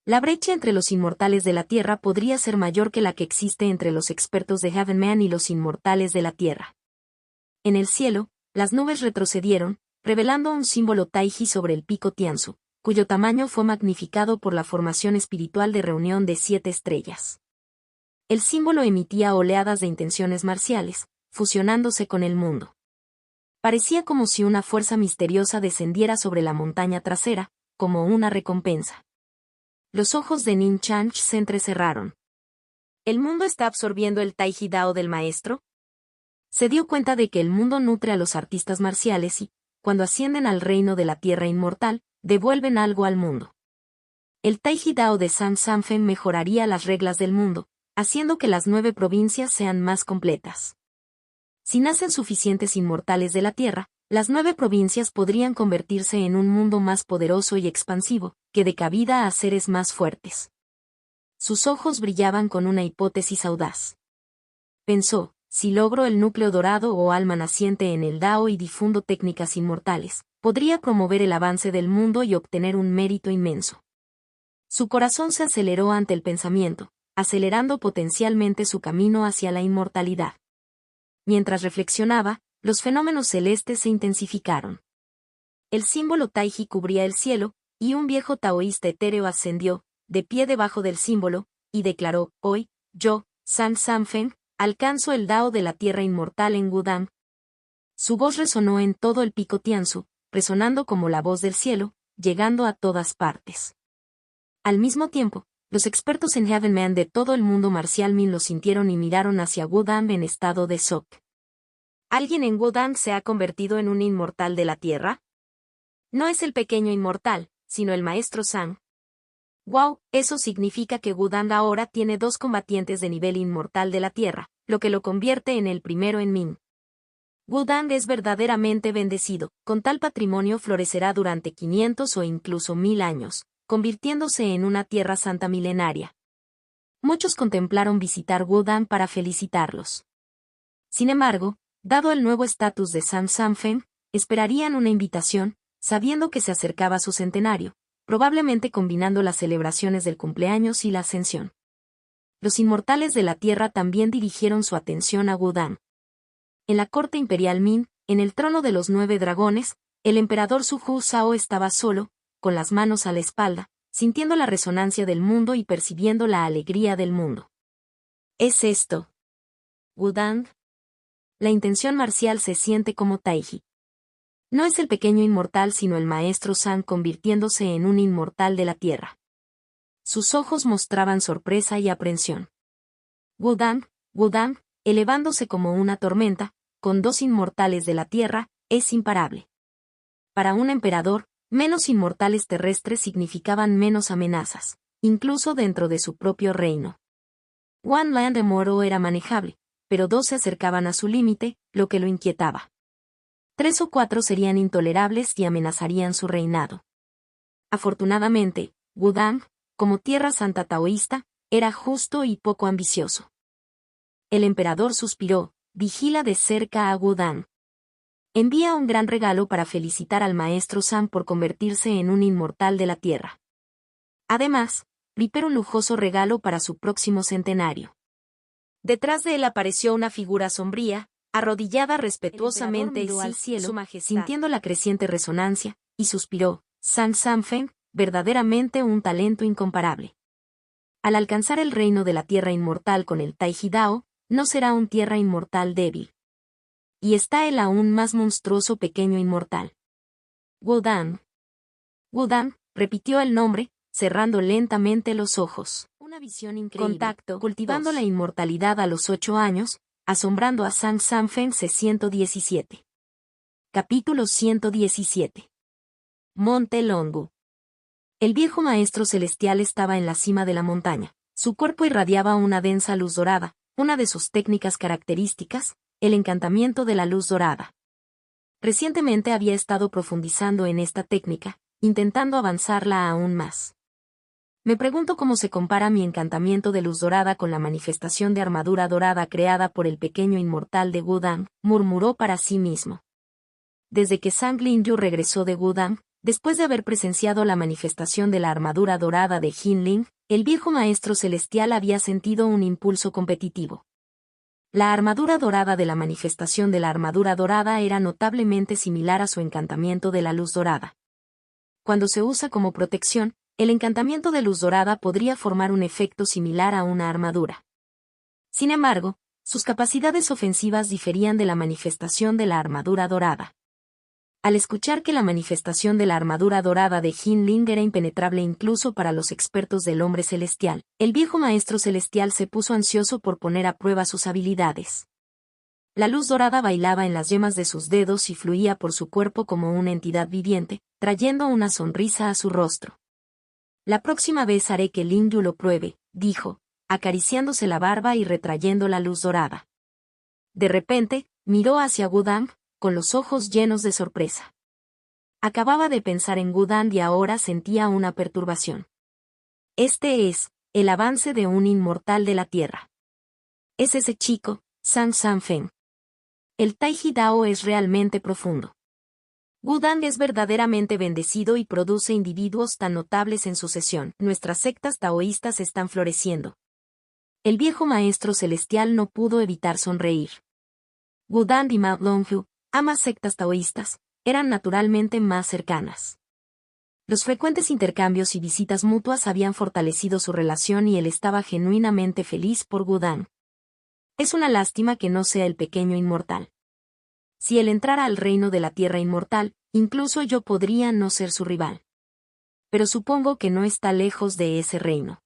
[SPEAKER 1] La brecha entre los inmortales de la Tierra podría ser mayor que la que existe entre los expertos de Heavenman y los inmortales de la Tierra. En el cielo, las nubes retrocedieron, revelando un símbolo Taiji sobre el pico Tianzu, cuyo tamaño fue magnificado por la formación espiritual de reunión de 7 estrellas. El símbolo emitía oleadas de intenciones marciales, fusionándose con el mundo. Parecía como si una fuerza misteriosa descendiera sobre la montaña trasera, como una recompensa. Los ojos de Ning Chanch se entrecerraron. ¿El mundo está absorbiendo el Taiji Dao del maestro? Se dio cuenta de que el mundo nutre a los artistas marciales y, cuando ascienden al reino de la tierra inmortal, devuelven algo al mundo. El Taiji Dao de San Sanfen mejoraría las reglas del mundo, haciendo que las 9 provincias sean más completas. si nacen suficientes inmortales de la Tierra, las 9 provincias podrían convertirse en un mundo más poderoso y expansivo, que dé cabida a seres más fuertes. Sus ojos brillaban con una hipótesis audaz. Pensó, si logro el núcleo dorado o alma naciente en el Dao y difundo técnicas inmortales, podría promover el avance del mundo y obtener un mérito inmenso. Su corazón se aceleró ante el pensamiento, acelerando potencialmente su camino hacia la inmortalidad. Mientras reflexionaba, los fenómenos celestes se intensificaron. El símbolo Taiji cubría el cielo, y un viejo taoísta etéreo ascendió, de pie debajo del símbolo, y declaró, hoy, yo, San Sanfeng, alcanzo el Dao de la Tierra Inmortal en Wudang. Su voz resonó en todo el pico Tianzu, resonando como la voz del cielo, llegando a todas partes. Al mismo tiempo, los expertos en Heavenman de todo el mundo marcial Min lo sintieron y miraron hacia Wudang en estado de shock. ¿Alguien en Wudang se ha convertido en un inmortal de la Tierra? No es el pequeño inmortal, sino el maestro Sang. Wow, eso significa que Wudang ahora tiene 2 combatientes de nivel inmortal de la Tierra, lo que lo convierte en el primero en Min. Wudang es verdaderamente bendecido, con tal patrimonio florecerá durante 500 o incluso 1000 años, convirtiéndose en una tierra santa milenaria. Muchos contemplaron visitar Wudang para felicitarlos. Sin embargo, dado el nuevo estatus de San Sanfeng, esperarían una invitación, sabiendo que se acercaba su centenario, probablemente combinando las celebraciones del cumpleaños y la ascensión. Los inmortales de la Tierra también dirigieron su atención a Wudang. En la corte imperial Min, en el trono de los 9 dragones, el emperador Suju Zhao estaba solo, con las manos a la espalda, sintiendo la resonancia del mundo y percibiendo la alegría del mundo. ¿Es esto Wudang? La intención marcial se siente como Taiji. No es el pequeño inmortal sino el maestro San convirtiéndose en un inmortal de la Tierra. Sus ojos mostraban sorpresa y aprensión. Wudang, elevándose como una tormenta, con 2 inmortales de la Tierra, es imparable. Para un emperador, menos inmortales terrestres significaban menos amenazas, incluso dentro de su propio reino. One Land de Moro era manejable, pero 2 se acercaban a su límite, lo que lo inquietaba. 3 o 4 serían intolerables y amenazarían su reinado. Afortunadamente, Wudang, como tierra santa taoísta, era justo y poco ambicioso. El emperador suspiró, vigila de cerca a Wudang. Envía un gran regalo para felicitar al maestro San por convertirse en un inmortal de la Tierra. Además, prepara un lujoso regalo para su próximo centenario. Detrás de él apareció una figura sombría, arrodillada respetuosamente miró al cielo, sintiendo la creciente resonancia, y suspiró, San Sanfeng, verdaderamente un talento incomparable. Al alcanzar el reino de la Tierra Inmortal con el Taiji Dao, no será un tierra inmortal débil. Y está el aún más monstruoso pequeño inmortal. Wudang, repitió el nombre, cerrando lentamente los ojos. Una visión increíble. Contacto, cultivando la inmortalidad a los 8 años, asombrando a San Sanfeng 117. Capítulo 117. Monte Longu. El viejo maestro celestial estaba en la cima de la montaña. Su cuerpo irradiaba una densa luz dorada, una de sus técnicas características, el encantamiento de la luz dorada. Recientemente había estado profundizando en esta técnica, intentando avanzarla aún más. Me pregunto cómo se compara mi encantamiento de luz dorada con la manifestación de armadura dorada creada por el pequeño inmortal de Wudang, murmuró para sí mismo. Desde que Sang Lingyu regresó de Wudang, después de haber presenciado la manifestación de la armadura dorada de Jinling, el viejo maestro celestial había sentido un impulso competitivo. La armadura dorada de la manifestación de la armadura dorada era notablemente similar a su encantamiento de la luz dorada. Cuando se usa como protección, el encantamiento de luz dorada podría formar un efecto similar a una armadura. Sin embargo, sus capacidades ofensivas diferían de la manifestación de la armadura dorada. Al escuchar que la manifestación de la armadura dorada de Jinling era impenetrable incluso para los expertos del hombre celestial, el viejo maestro celestial se puso ansioso por poner a prueba sus habilidades. La luz dorada bailaba en las yemas de sus dedos y fluía por su cuerpo como una entidad viviente, trayendo una sonrisa a su rostro. La próxima vez haré que Lingyu lo pruebe, dijo, acariciándose la barba y retrayendo la luz dorada. De repente, miró hacia Wudang, con los ojos llenos de sorpresa. Acababa de pensar en Wudang y ahora sentía una perturbación. Este es el avance de un inmortal de la Tierra. Es ese chico, Zhang Sanfeng. El Taiji Dao es realmente profundo. Wudang es verdaderamente bendecido y produce individuos tan notables en sucesión. Nuestras sectas taoístas están floreciendo. El viejo maestro celestial no pudo evitar sonreír. Wudang y Mao Longhu, ambas sectas taoístas, eran naturalmente más cercanas. Los frecuentes intercambios y visitas mutuas habían fortalecido su relación y él estaba genuinamente feliz por Wudang. Es una lástima que no sea el pequeño inmortal. Si él entrara al reino de la tierra inmortal, incluso yo podría no ser su rival. Pero supongo que no está lejos de ese reino.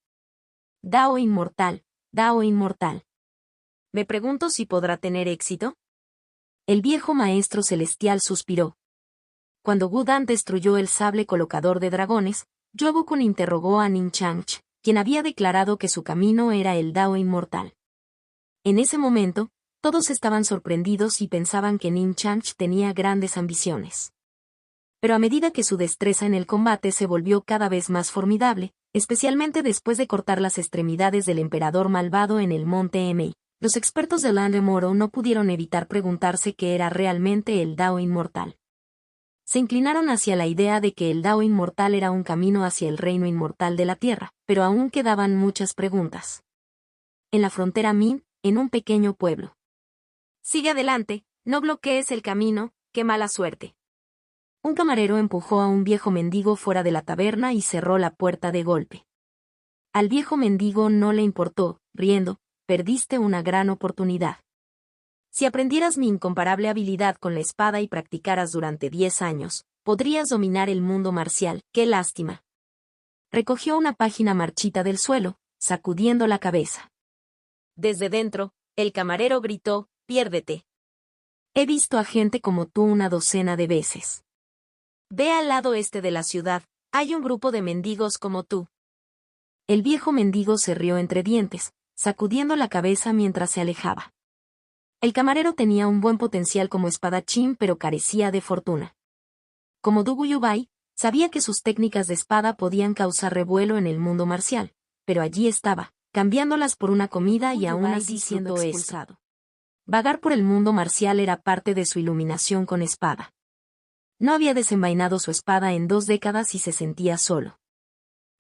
[SPEAKER 1] Dao inmortal, Dao inmortal. Me pregunto si podrá tener éxito. El viejo maestro celestial suspiró. Cuando Wudang destruyó el sable colocador de dragones, Yobukun interrogó a Ning Changch, quien había declarado que su camino era el Dao inmortal. En ese momento, todos estaban sorprendidos y pensaban que Ning Changch tenía grandes ambiciones. Pero a medida que su destreza en el combate se volvió cada vez más formidable, especialmente después de cortar las extremidades del emperador malvado en el monte Emei, los expertos de Land Moro no pudieron evitar preguntarse qué era realmente el Dao inmortal. Se inclinaron hacia la idea de que el Dao inmortal era un camino hacia el reino inmortal de la Tierra, pero aún quedaban muchas preguntas. En la frontera Min, en un pequeño pueblo. Sigue adelante, no bloquees el camino, qué mala suerte. Un camarero empujó a un viejo mendigo fuera de la taberna y cerró la puerta de golpe. Al viejo mendigo no le importó, riendo, perdiste una gran oportunidad. Si aprendieras mi incomparable habilidad con la espada y practicaras durante 10 años, podrías dominar el mundo marcial, qué lástima. Recogió una página marchita del suelo, sacudiendo la cabeza. Desde dentro, el camarero gritó, piérdete. He visto a gente como tú una docena de veces. Ve al lado este de la ciudad, hay un grupo de mendigos como tú. El viejo mendigo se rió entre dientes, sacudiendo la cabeza mientras se alejaba. El camarero tenía un buen potencial como espadachín pero carecía de fortuna. Como Dugu Yubai, sabía que sus técnicas de espada podían causar revuelo en el mundo marcial, pero allí estaba, cambiándolas por una comida y aún así siendo expulsado. Vagar por el mundo marcial era parte de su iluminación con espada. No había desenvainado su espada en 2 décadas y se sentía solo.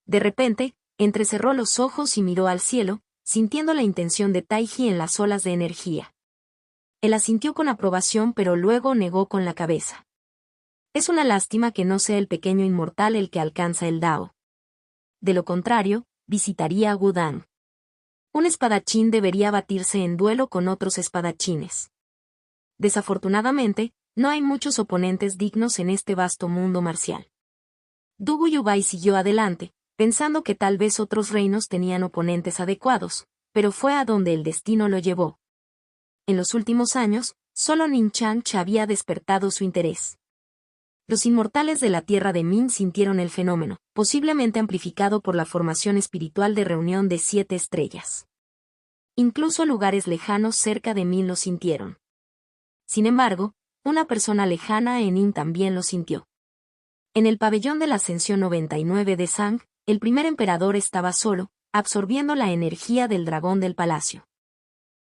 [SPEAKER 1] De repente, entrecerró los ojos y miró al cielo, sintiendo la intención de Taiji en las olas de energía. Él asintió con aprobación pero luego negó con la cabeza. Es una lástima que no sea el pequeño inmortal el que alcanza el Dao. De lo contrario, visitaría a Wudang. Un espadachín debería batirse en duelo con otros espadachines. Desafortunadamente, no hay muchos oponentes dignos en este vasto mundo marcial. Dugu Yubai siguió adelante, pensando que tal vez otros reinos tenían oponentes adecuados, pero fue a donde el destino lo llevó. En los últimos años, solo Ning Changch había despertado su interés. Los inmortales de la tierra de Min sintieron el fenómeno, posiblemente amplificado por la formación espiritual de reunión de 7 estrellas. Incluso lugares lejanos cerca de Min lo sintieron. Sin embargo, una persona lejana en Yin también lo sintió. En el pabellón de la Ascensión 99 de Zhang, el primer emperador estaba solo, absorbiendo la energía del dragón del palacio.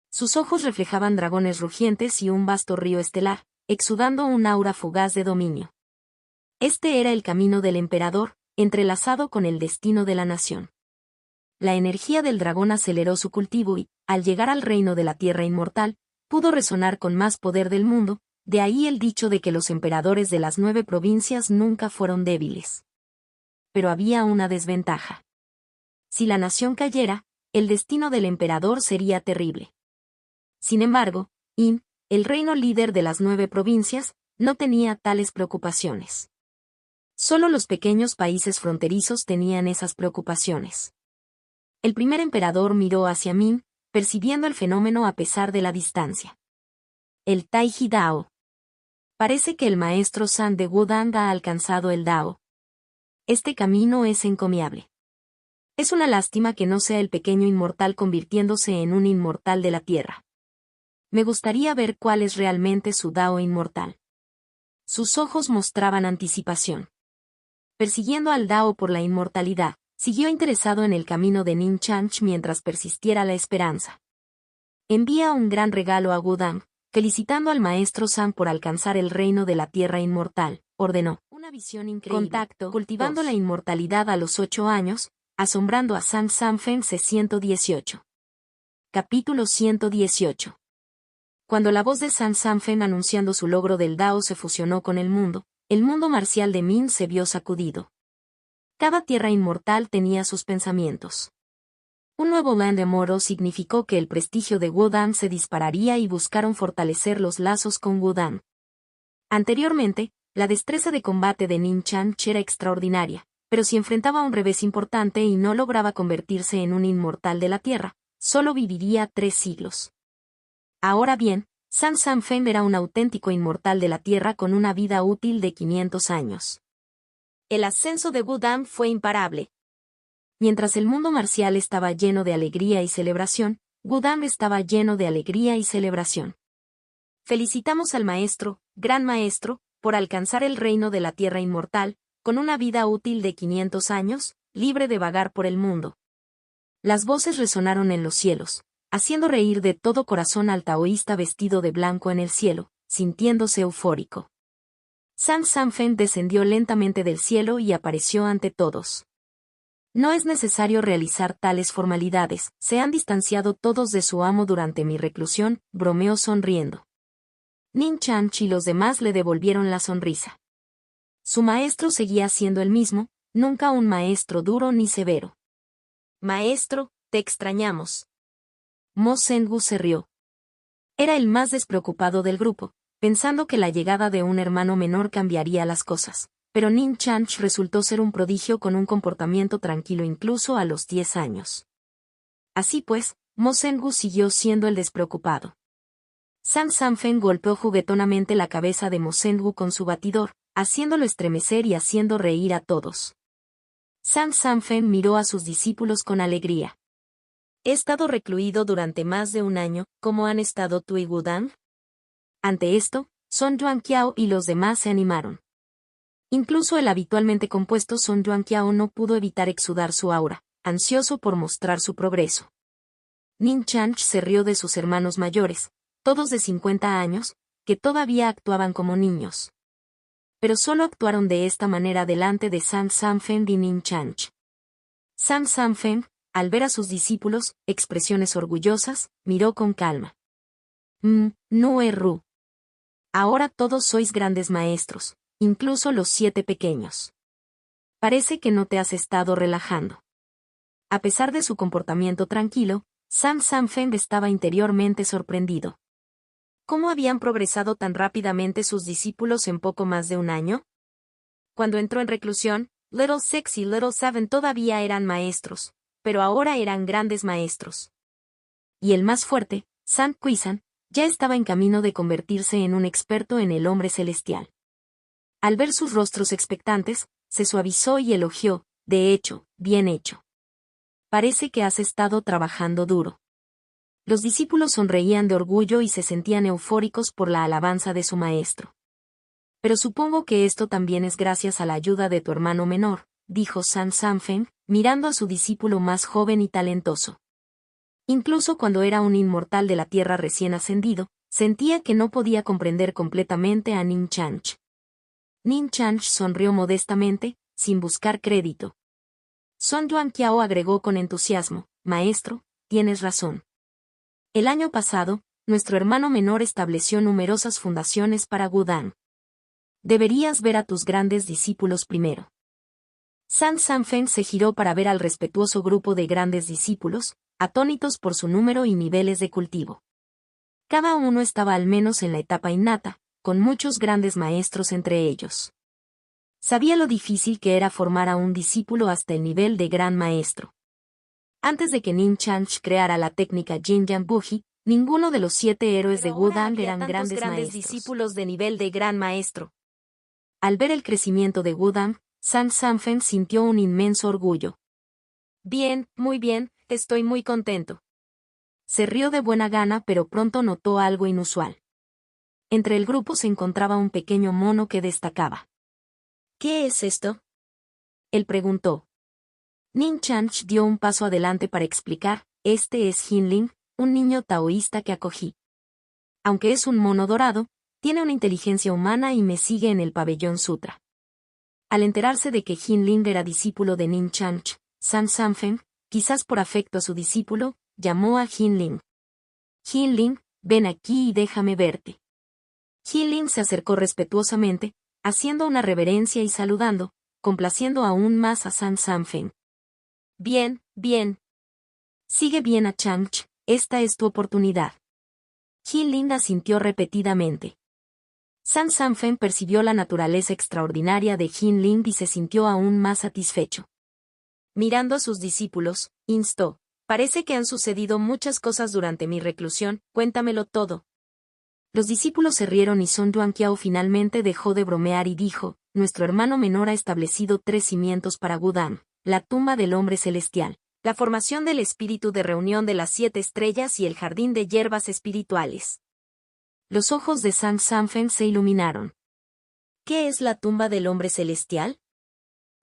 [SPEAKER 1] Sus ojos reflejaban dragones rugientes y un vasto río estelar, exudando un aura fugaz de dominio. Este era el camino del emperador, entrelazado con el destino de la nación. La energía del dragón aceleró su cultivo y, al llegar al reino de la tierra inmortal, pudo resonar con más poder del mundo, de ahí el dicho de que los emperadores de las 9 provincias nunca fueron débiles. Pero había una desventaja. Si la nación cayera, el destino del emperador sería terrible. Sin embargo, Yin, el reino líder de las 9 provincias, no tenía tales preocupaciones. Solo los pequeños países fronterizos tenían esas preocupaciones. El primer emperador miró hacia Min, percibiendo el fenómeno a pesar de la distancia. El Taiji Dao. Parece que el maestro San de Wudang ha alcanzado el Dao. Este camino es encomiable. Es una lástima que no sea el pequeño inmortal convirtiéndose en un inmortal de la tierra. Me gustaría ver cuál es realmente su Dao inmortal. Sus ojos mostraban anticipación. Persiguiendo al Dao por la inmortalidad, siguió interesado en el camino de Nin Chanch mientras persistiera la esperanza. Envía un gran regalo a Wudang, felicitando al maestro San por alcanzar el reino de la tierra inmortal, ordenó. Una visión increíble. Contacto, cultivando la inmortalidad a los 8 años, asombrando a San Sanfen C-118. Capítulo 118. Cuando la voz de San Sanfen anunciando su logro del Dao se fusionó con el mundo marcial de Min se vio sacudido. Cada tierra inmortal tenía sus pensamientos. Un nuevo Land Immortal significó que el prestigio de Wudang se dispararía y buscaron fortalecer los lazos con Wudang. Anteriormente, la destreza de combate de Nin Chanch era extraordinaria, pero si enfrentaba un revés importante y no lograba convertirse en un inmortal de la tierra, solo viviría 3 siglos. Ahora bien, San Sanfen era un auténtico inmortal de la tierra con una vida útil de 500 años. El ascenso de Wudang fue imparable. Mientras el mundo marcial estaba lleno de alegría y celebración, Wudang estaba lleno de alegría y celebración. Felicitamos al maestro, gran maestro, por alcanzar el reino de la tierra inmortal, con una vida útil de 500 años, libre de vagar por el mundo. Las voces resonaron en los cielos, haciendo reír de todo corazón al taoísta vestido de blanco en el cielo, sintiéndose eufórico. San Sanfen descendió lentamente del cielo y apareció ante todos. No es necesario realizar tales formalidades, se han distanciado todos de su amo durante mi reclusión, bromeó sonriendo. Nin Chanch y los demás le devolvieron la sonrisa. Su maestro seguía siendo el mismo, nunca un maestro duro ni severo. Maestro, te extrañamos. Mo Sengu se rió. Era el más despreocupado del grupo, pensando que la llegada de un hermano menor cambiaría las cosas. Pero Nin Chanch resultó ser un prodigio con un comportamiento tranquilo incluso a los 10 años. Así pues, Mo Sengu siguió siendo el despreocupado. San Sanfen golpeó juguetonamente la cabeza de Mo Sengu con su batidor, haciéndolo estremecer y haciendo reír a todos. San Sanfen miró a sus discípulos con alegría. He estado recluido durante más de un año, ¿cómo han estado tú y Wudang? Ante esto, Son Yuanqiao y los demás se animaron. Incluso el habitualmente compuesto Son Yuanqiao no pudo evitar exudar su aura, ansioso por mostrar su progreso. Nin Chanch se rió de sus hermanos mayores, todos de 50 años, que todavía actuaban como niños. Pero solo actuaron de esta manera delante de San Sanfen y Nin Chanch. San Sanfen, al ver a sus discípulos, expresiones orgullosas, miró con calma. No errú. Ahora todos sois grandes maestros. Incluso los 7 pequeños. Parece que no te has estado relajando. A pesar de su comportamiento tranquilo, San Sanfen estaba interiormente sorprendido. ¿Cómo habían progresado tan rápidamente sus discípulos en poco más de un año? Cuando entró en reclusión, Little Six y Little Seven todavía eran maestros, pero ahora eran grandes maestros. Y el más fuerte, San Quisan, ya estaba en camino de convertirse en un experto en el hombre celestial. Al ver sus rostros expectantes, se suavizó y elogió, de hecho, bien hecho. Parece que has estado trabajando duro. Los discípulos sonreían de orgullo y se sentían eufóricos por la alabanza de su maestro. Pero supongo que esto también es gracias a la ayuda de tu hermano menor, dijo San Sanfen, mirando a su discípulo más joven y talentoso. Incluso cuando era un inmortal de la tierra recién ascendido, sentía que no podía comprender completamente a Nin Chanch. Nin Chanch sonrió modestamente, sin buscar crédito. Son Yuanqiao agregó con entusiasmo, maestro, tienes razón. El año pasado, nuestro hermano menor estableció numerosas fundaciones para Wudang. Deberías ver a tus grandes discípulos primero. San Sanfen se giró para ver al respetuoso grupo de grandes discípulos, atónitos por su número y niveles de cultivo. Cada uno estaba al menos en la etapa innata, con muchos grandes maestros entre ellos. Sabía lo difícil que era formar a un discípulo hasta el nivel de gran maestro. Antes de que Nin Chanch creara la técnica Jin Yang Buji, ninguno de los 7 héroes de Wudang eran grandes discípulos de nivel de gran maestro. Al ver el crecimiento de Wudang, San Sanfen sintió un inmenso orgullo. Bien, muy bien, estoy muy contento. se rió de buena gana, pero pronto notó algo inusual. Entre el grupo se encontraba un pequeño mono que destacaba. ¿Qué es esto?, él preguntó. Ning Chanch dio un paso adelante para explicar: este es Jinling, un niño taoísta que acogí. Aunque es un mono dorado, tiene una inteligencia humana y me sigue en el pabellón sutra. Al enterarse de que Jinling era discípulo de Ning Chanch, San Sanfeng, quizás por afecto a su discípulo, llamó a Jinling. Jinling, ven aquí y déjame verte. Jinling se acercó respetuosamente, haciendo una reverencia y saludando, complaciendo aún más a San Sanfeng. Bien, bien. Sigue bien a Chanch, esta es tu oportunidad. Jinling asintió repetidamente. San Sanfeng percibió la naturaleza extraordinaria de Jinling y se sintió aún más satisfecho. Mirando a sus discípulos, instó: parece que han sucedido muchas cosas durante mi reclusión, cuéntamelo todo. Los discípulos se rieron y Song Yuanqiao finalmente dejó de bromear y dijo: nuestro hermano menor ha establecido 3 cimientos para Wudang: la tumba del hombre celestial, la formación del espíritu de reunión de las 7 estrellas y el jardín de hierbas espirituales. Los ojos de San Sanfeng se iluminaron. ¿Qué es la tumba del hombre celestial?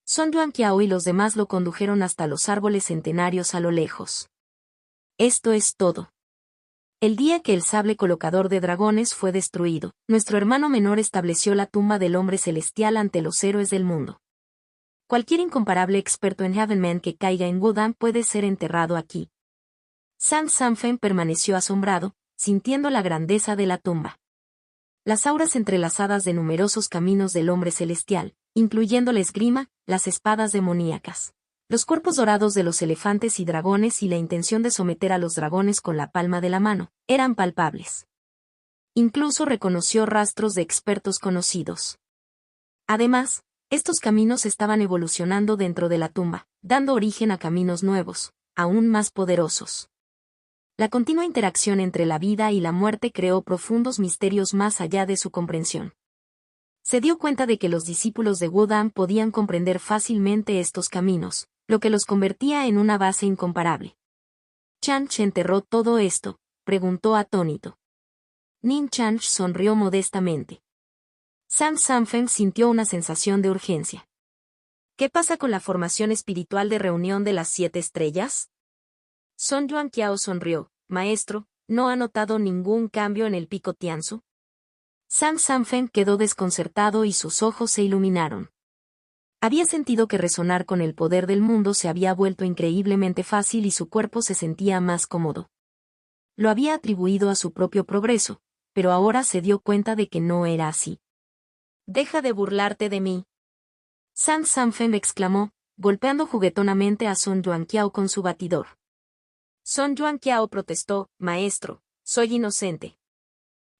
[SPEAKER 1] Song Yuanqiao y los demás lo condujeron hasta los árboles centenarios a lo lejos. Esto es todo. El día que el sable colocador de dragones fue destruido, nuestro hermano menor estableció la tumba del hombre celestial ante los héroes del mundo. Cualquier incomparable experto en Heavenman que caiga en Wudang puede ser enterrado aquí. San Sanfeng permaneció asombrado, sintiendo la grandeza de la tumba. Las auras entrelazadas de numerosos caminos del hombre celestial, incluyendo la esgrima, las espadas demoníacas, los cuerpos dorados de los elefantes y dragones y la intención de someter a los dragones con la palma de la mano, eran palpables. Incluso reconoció rastros de expertos conocidos. Además, estos caminos estaban evolucionando dentro de la tumba, dando origen a caminos nuevos, aún más poderosos. La continua interacción entre la vida y la muerte creó profundos misterios más allá de su comprensión. Se dio cuenta de que los discípulos de Wudang podían comprender fácilmente estos caminos, lo que los convertía en una base incomparable. ¿Chanch enterró todo esto?, preguntó atónito. Ning Chanch sonrió modestamente. San Sanfeng sintió una sensación de urgencia. ¿Qué pasa con la formación espiritual de reunión de las 7 estrellas? Song Yuanqiao sonrió. Maestro, ¿no ha notado ningún cambio en el pico Tianzu? San Sanfeng quedó desconcertado y sus ojos se iluminaron. Había sentido que resonar con el poder del mundo se había vuelto increíblemente fácil y su cuerpo se sentía más cómodo. Lo había atribuido a su propio progreso, pero ahora se dio cuenta de que no era así. Deja de burlarte de mí. San Sanfeng exclamó, golpeando juguetonamente a Song Yuanqiao con su batidor. Song Yuanqiao protestó: maestro, soy inocente.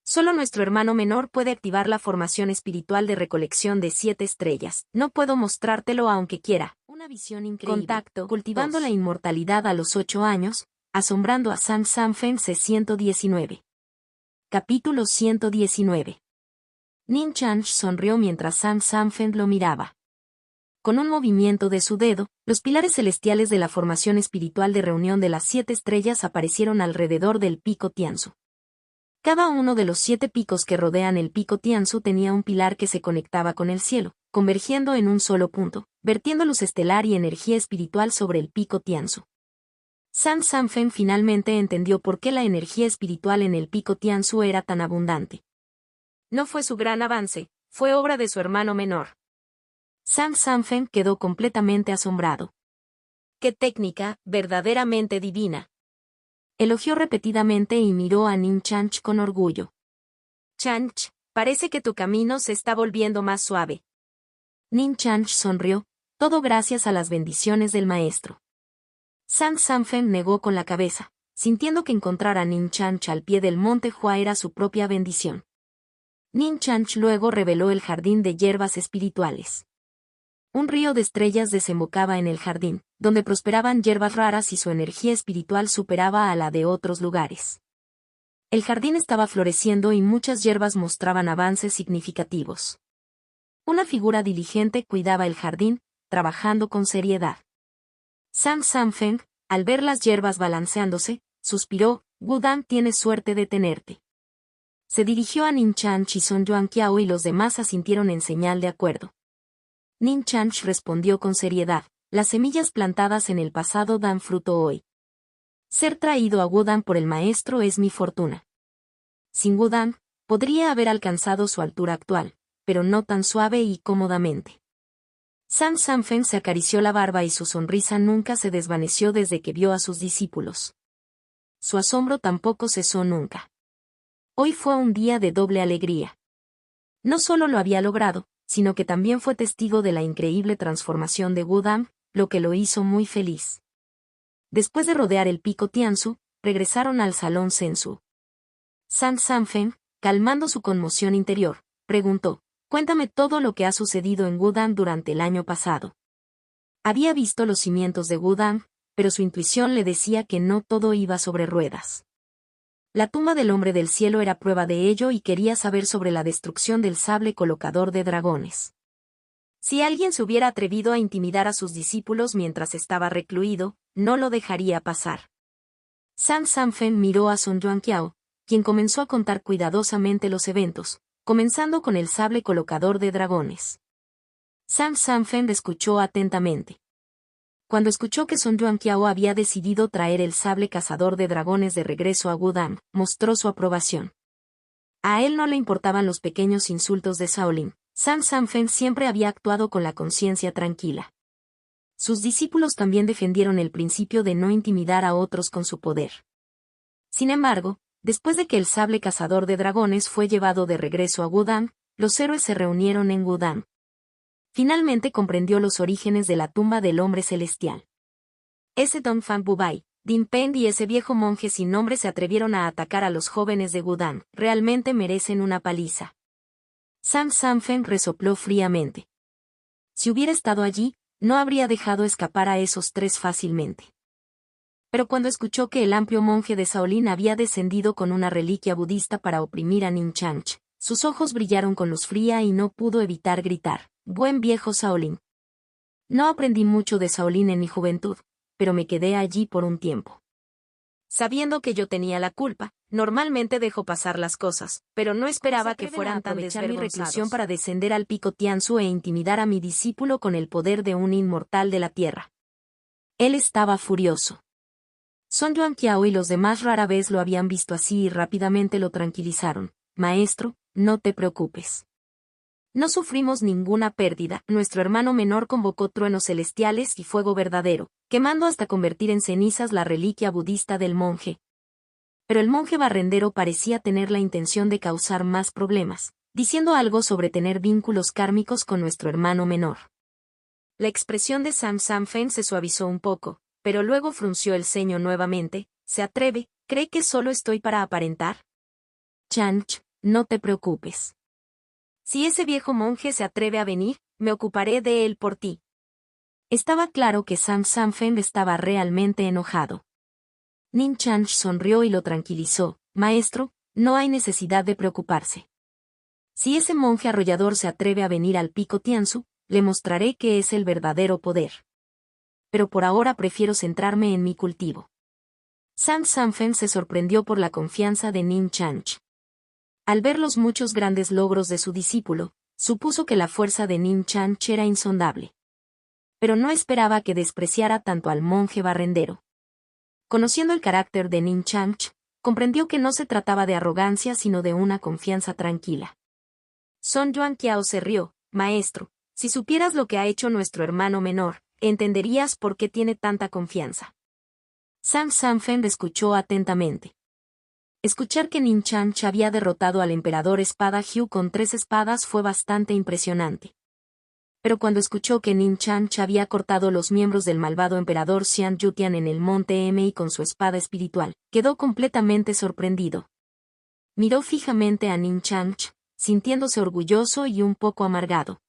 [SPEAKER 1] Solo nuestro hermano menor puede activar la formación espiritual de recolección de 7 estrellas. No puedo mostrártelo aunque quiera. Una visión increíble. Contacto. Cultivando la inmortalidad a los 8 años, asombrando a San Sanfeng. 119. Capítulo 119. Ning Chanch sonrió mientras San Sanfeng lo miraba. Con un movimiento de su dedo, los pilares celestiales de la formación espiritual de reunión de las 7 estrellas aparecieron alrededor del pico Tianzu. Cada uno de los 7 picos que rodean el pico Tianzu tenía un pilar que se conectaba con el cielo, convergiendo en un solo punto, vertiendo luz estelar y energía espiritual sobre el pico Tianzu. San Sanfeng finalmente entendió por qué la energía espiritual en el pico Tianzu era tan abundante. No fue su gran avance, fue obra de su hermano menor. San Sanfeng quedó completamente asombrado. ¡Qué técnica, verdaderamente divina! Elogió repetidamente y miró a Ning Chanch con orgullo. Chanch, parece que tu camino se está volviendo más suave. Ning Chanch sonrió, todo gracias a las bendiciones del maestro. San Sanfeng negó con la cabeza, sintiendo que encontrar a Ning Chanch al pie del monte Hua era su propia bendición. Ning Chanch luego reveló el jardín de hierbas espirituales. Un río de estrellas desembocaba en el jardín, donde prosperaban hierbas raras y su energía espiritual superaba a la de otros lugares. El jardín estaba floreciendo y muchas hierbas mostraban avances significativos. Una figura diligente cuidaba el jardín, trabajando con seriedad. San Sanfeng, al ver las hierbas balanceándose, suspiró: Wudang tiene suerte de tenerte. Se dirigió a Nin Chanch y Song Yuanqiao y los demás asintieron en señal de acuerdo. Nin Chanch respondió con seriedad, las semillas plantadas en el pasado dan fruto hoy. Ser traído a Wudang por el maestro es mi fortuna. Sin Wudang, podría haber alcanzado su altura actual, pero no tan suave y cómodamente. San Sanfen se acarició la barba y su sonrisa nunca se desvaneció desde que vio a sus discípulos. Su asombro tampoco cesó nunca. Hoy fue un día de doble alegría. No solo lo había logrado, sino que también fue testigo de la increíble transformación de Wudang, lo que lo hizo muy feliz. Después de rodear el pico Tianzu, regresaron al salón Sensu. San Sanfen, calmando su conmoción interior, preguntó, «Cuéntame todo lo que ha sucedido en Wudang durante el año pasado». Había visto los cimientos de Wudang, pero su intuición le decía que no todo iba sobre ruedas. La tumba del hombre del cielo era prueba de ello y quería saber sobre la destrucción del sable colocador de dragones. Si alguien se hubiera atrevido a intimidar a sus discípulos mientras estaba recluido, no lo dejaría pasar. San Sanfen miró a Song Yuanqiao, quien comenzó a contar cuidadosamente los eventos, comenzando con el sable colocador de dragones. San Sanfen escuchó atentamente. Cuando escuchó que Song Yuanqiao había decidido traer el sable cazador de dragones de regreso a Wudang, mostró su aprobación. A él no le importaban los pequeños insultos de Shaolin. San Sanfen siempre había actuado con la conciencia tranquila. Sus discípulos también defendieron el principio de no intimidar a otros con su poder. Sin embargo, después de que el sable cazador de dragones fue llevado de regreso a Wudang, los héroes se reunieron en Wudang. Finalmente comprendió los orígenes de la tumba del hombre celestial. Ese Dongfang Bubai, Din Pen y ese viejo monje sin nombre se atrevieron a atacar a los jóvenes de Wudang. Realmente merecen una paliza. San Sanfen resopló fríamente. Si hubiera estado allí, no habría dejado escapar a esos tres fácilmente. Pero cuando escuchó que el amplio monje de Shaolin había descendido con una reliquia budista para oprimir a Nin Chanch, sus ojos brillaron con luz fría y no pudo evitar gritar, «Buen viejo Shaolin». No aprendí mucho de Shaolin en mi juventud, pero me quedé allí por un tiempo. Sabiendo que yo tenía la culpa, normalmente dejo pasar las cosas, pero no esperaba que fueran tan desvergonzados. Mi reclusión para descender al pico Tianzu e intimidar a mi discípulo con el poder de un inmortal de la tierra. Él estaba furioso. Song Yuanqiao y los demás rara vez lo habían visto así y rápidamente lo tranquilizaron. «Maestro, no te preocupes. No sufrimos ninguna pérdida. Nuestro hermano menor convocó truenos celestiales y fuego verdadero, quemando hasta convertir en cenizas la reliquia budista del monje». Pero el monje barrendero parecía tener la intención de causar más problemas, diciendo algo sobre tener vínculos kármicos con nuestro hermano menor. La expresión de San Sanfen se suavizó un poco, pero luego frunció el ceño nuevamente. «¿Se atreve? ¿Cree que solo estoy para aparentar?» «Chanch, no te preocupes. Si ese viejo monje se atreve a venir, me ocuparé de él por ti». Estaba claro que San Sanfen estaba realmente enojado. Nin Chanch sonrió y lo tranquilizó. «Maestro, no hay necesidad de preocuparse. Si ese monje arrollador se atreve a venir al pico Tianzu, le mostraré qué es el verdadero poder. Pero por ahora prefiero centrarme en mi cultivo». San Sanfen se sorprendió por la confianza de Nin Chanch. Al ver los muchos grandes logros de su discípulo, supuso que la fuerza de Nin Chanch era insondable. Pero no esperaba que despreciara tanto al monje barrendero. Conociendo el carácter de Nin Chanch, comprendió que no se trataba de arrogancia sino de una confianza tranquila. Song Yuanqiao se rió. «Maestro, si supieras lo que ha hecho nuestro hermano menor, entenderías por qué tiene tanta confianza». San Sanfen escuchó atentamente. Escuchar que Nin Chanch había derrotado al emperador Espada Hugh con 3 espadas fue bastante impresionante. Pero cuando escuchó que Nin Chanch había cortado los miembros del malvado emperador Xian Yutian en el monte Mi con su espada espiritual, quedó completamente sorprendido. Miró fijamente a Nin Chanch, sintiéndose orgulloso y un poco amargado.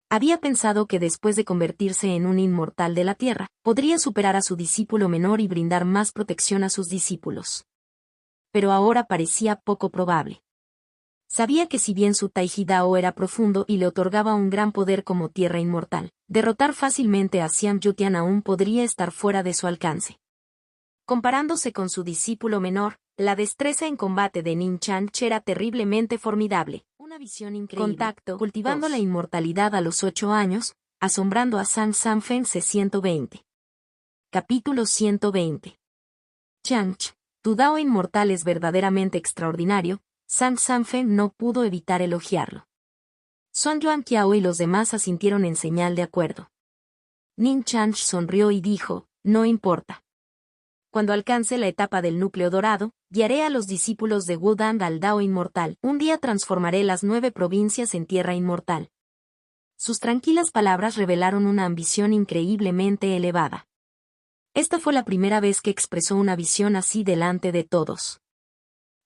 [SPEAKER 1] Había pensado que después de convertirse en un inmortal de la tierra, podría superar a su discípulo menor y brindar más protección a sus discípulos. Pero ahora parecía poco probable. Sabía que si bien su Taijidao era profundo y le otorgaba un gran poder como tierra inmortal, derrotar fácilmente a Xian Yutian aún podría estar fuera de su alcance. Comparándose con su discípulo menor, la destreza en combate de Nin Chanch era terriblemente formidable.
[SPEAKER 2] Una visión increíble.
[SPEAKER 1] Contacto, cultivando la inmortalidad a los 8 años, asombrando a Sang Sanfen C-120. Capítulo 120. Chanch, tu Dao inmortal es verdaderamente extraordinario. Sang Sanfen no pudo evitar elogiarlo. Son Yuan Qiao y los demás asintieron en señal de acuerdo. Nin Chanch sonrió y dijo, no importa. Cuando alcance la etapa del núcleo dorado, guiaré a los discípulos de Wudang al Dao inmortal. Un día transformaré las 9 provincias en tierra inmortal. Sus tranquilas palabras revelaron una ambición increíblemente elevada. Esta fue la primera vez que expresó una visión así delante de todos.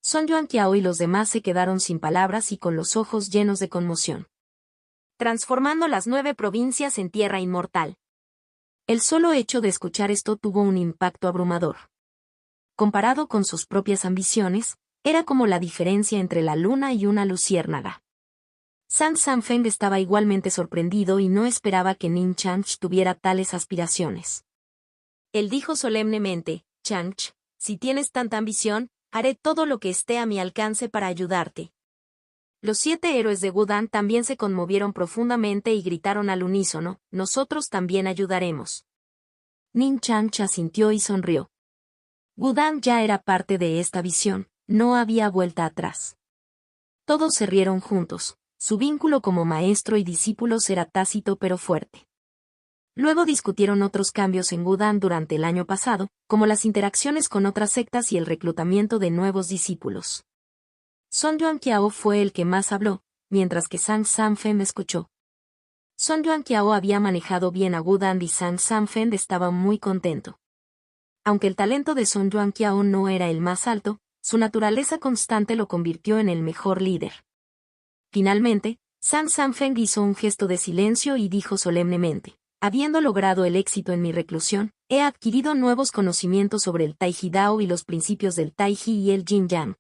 [SPEAKER 1] Son Yuan Qiao y los demás se quedaron sin palabras y con los ojos llenos de conmoción. Transformando las 9 provincias en tierra inmortal. El solo hecho de escuchar esto tuvo un impacto abrumador. Comparado con sus propias ambiciones, era como la diferencia entre la luna y una luciérnaga. Sang Sanfen estaba igualmente sorprendido y no esperaba que Nin Chanch tuviera tales aspiraciones. Él dijo solemnemente, Chanch, si tienes tanta ambición, haré todo lo que esté a mi alcance para ayudarte. Los 7 héroes de Wudang también se conmovieron profundamente y gritaron al unísono, nosotros también ayudaremos. Nin Chanch asintió y sonrió. Wudang ya era parte de esta visión, no había vuelta atrás. Todos se rieron juntos, su vínculo como maestro y discípulos era tácito pero fuerte. Luego discutieron otros cambios en Wudang durante el año pasado, como las interacciones con otras sectas y el reclutamiento de nuevos discípulos. Son Yuan Qiao fue el que más habló, mientras que Sang Sanfen escuchó. Son Yuan Qiao había manejado bien a Wudang y Sang Sanfen estaba muy contento. Aunque el talento de Son Yuan Qiao no era el más alto, su naturaleza constante lo convirtió en el mejor líder. Finalmente, Sang Sanfen hizo un gesto de silencio y dijo solemnemente, habiendo logrado el éxito en mi reclusión, he adquirido nuevos conocimientos sobre el Taiji Dao y los principios del Taiji y el Yin Yang.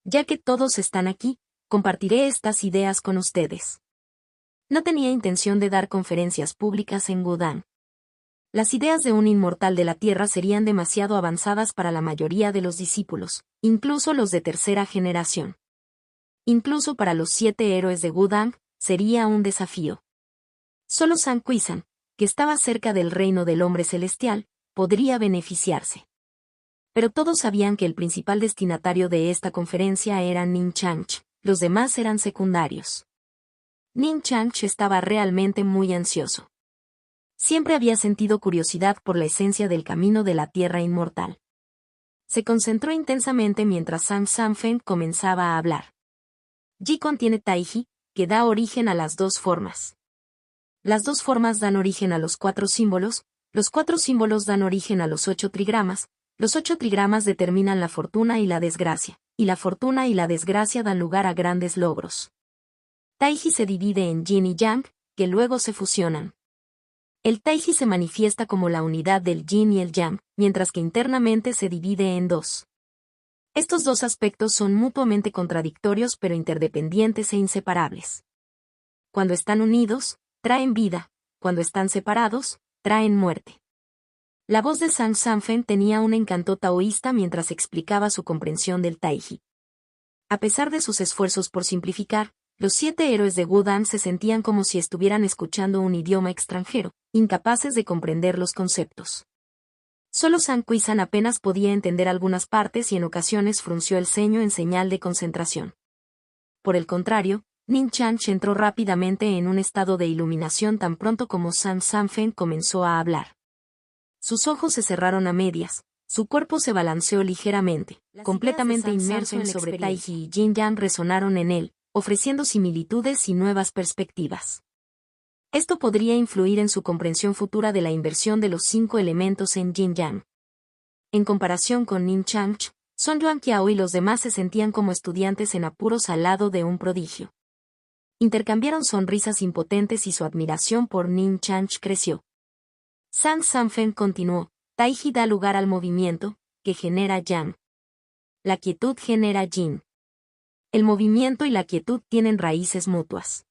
[SPEAKER 1] Ya que todos están aquí, compartiré estas ideas con ustedes. No tenía intención de dar conferencias públicas en Wudang. Las ideas de un inmortal de la Tierra serían demasiado avanzadas para la mayoría de los discípulos, incluso los de tercera generación. Incluso para los 7 héroes de Wudang, sería un desafío. Solo San Kuizan, que estaba cerca del reino del hombre celestial, podría beneficiarse. Pero todos sabían que el principal destinatario de esta conferencia era Nin Chanch, los demás eran secundarios. Nin Chanch estaba realmente muy ansioso. Siempre había sentido curiosidad por la esencia del camino de la tierra inmortal. Se concentró intensamente mientras Sang Sanfen comenzaba a hablar. Yi contiene Taiji, que da origen a las 2 formas. Las 2 formas dan origen a los 4 símbolos, los 4 símbolos dan origen a los 8 trigramas, los 8 trigramas determinan la fortuna y la desgracia, y la fortuna y la desgracia dan lugar a grandes logros. Taiji se divide en Yin y Yang, que luego se fusionan. El Taiji se manifiesta como la unidad del Yin y el Yang, mientras que internamente se divide en 2. Estos 2 aspectos son mutuamente contradictorios pero interdependientes e inseparables. Cuando están unidos, traen vida, cuando están separados, traen muerte. La voz de Sang Sanfen tenía un encanto taoísta mientras explicaba su comprensión del Taiji. A pesar de sus esfuerzos por simplificar, los 7 héroes de Wudang se sentían como si estuvieran escuchando un idioma extranjero, incapaces de comprender los conceptos. Solo San Kuizan apenas podía entender algunas partes y en ocasiones frunció el ceño en señal de concentración. Por el contrario, Nin Chanch entró rápidamente en un estado de iluminación tan pronto como Sang Sanfen comenzó a hablar. Sus ojos se cerraron a medias, su cuerpo se balanceó ligeramente, completamente inmerso en sobre Taiji y Yin Yang resonaron en él, ofreciendo similitudes y nuevas perspectivas. Esto podría influir en su comprensión futura de la inversión de los 5 elementos en Yin Yang. En comparación con Nin Chanch, Son Yuan Qiao y los demás se sentían como estudiantes en apuros al lado de un prodigio. Intercambiaron sonrisas impotentes y su admiración por Nin Chanch creció. Sang Sanfen continuó, Taiji da lugar al movimiento, que genera Yang. La quietud genera Yin. El movimiento y la quietud tienen raíces mutuas.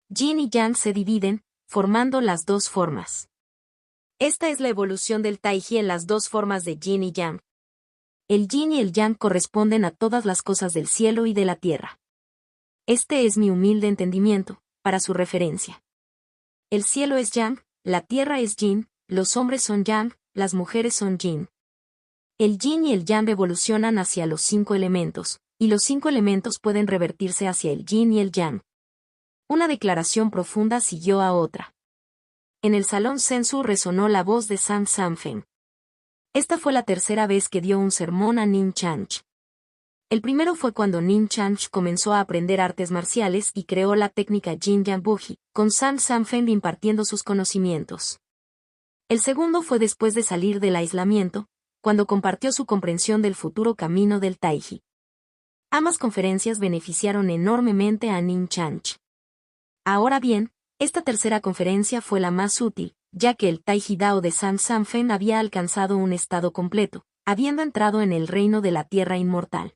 [SPEAKER 1] Yin y Yang se dividen, formando las 2 formas. Esta es la evolución del Taiji en las dos formas de Yin y Yang. El Yin y el Yang corresponden a todas las cosas del cielo y de la tierra. Este es mi humilde entendimiento, para su referencia. El cielo es Yang, la tierra es Yin, los hombres son Yang, las mujeres son Yin. El Yin y el Yang evolucionan hacia los 5 elementos, y los 5 elementos pueden revertirse hacia el Yin y el Yang. Una declaración profunda siguió a otra. En el salón Sensu resonó la voz de San Sanfen. Esta fue la tercera vez que dio un sermón a Nin Chanch. El primero fue cuando Nin Chanch comenzó a aprender artes marciales y creó la técnica Jin Yang Buji, con San Sanfen impartiendo sus conocimientos. El segundo fue después de salir del aislamiento, cuando compartió su comprensión del futuro camino del Taiji. Ambas conferencias beneficiaron enormemente a Nin Chanch. Ahora bien, esta tercera conferencia fue la más útil, ya que el Taiji Dao de San Sanfen había alcanzado un estado completo, habiendo entrado en el reino de la tierra inmortal.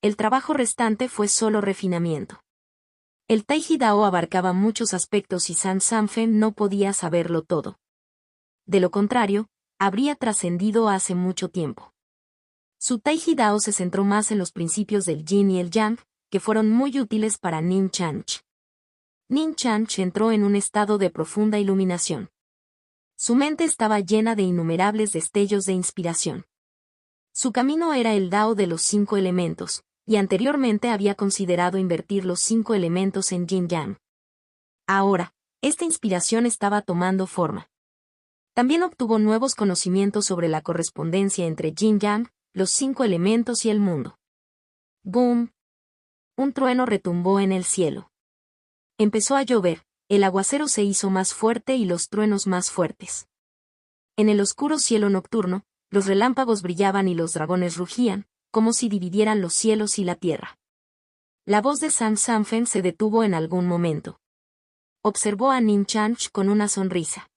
[SPEAKER 1] El trabajo restante fue solo refinamiento. El Taiji Dao abarcaba muchos aspectos y San Sanfen no podía saberlo todo. De lo contrario, habría trascendido hace mucho tiempo. Su Taiji Dao se centró más en los principios del Yin y el Yang, que fueron muy útiles para Nin Chanch. Nin Chanch entró en un estado de profunda iluminación. Su mente estaba llena de innumerables destellos de inspiración. Su camino era el Dao de los 5 elementos, y anteriormente había considerado invertir los 5 elementos en Yin Yang. Ahora, esta inspiración estaba tomando forma. También obtuvo nuevos conocimientos sobre la correspondencia entre Yin Yang, los 5 elementos y el mundo. ¡Boom! Un trueno retumbó en el cielo. Empezó a llover, el aguacero se hizo más fuerte y los truenos más fuertes. En el oscuro cielo nocturno, los relámpagos brillaban y los dragones rugían, como si dividieran los cielos y la tierra. La voz de San Sanfen se detuvo en algún momento. Observó a Nin Chanch con una sonrisa.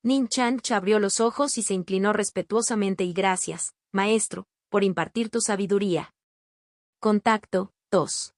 [SPEAKER 1] Nin Chanch abrió los ojos y se inclinó respetuosamente y gracias, maestro, por impartir tu sabiduría. Contacto, tos.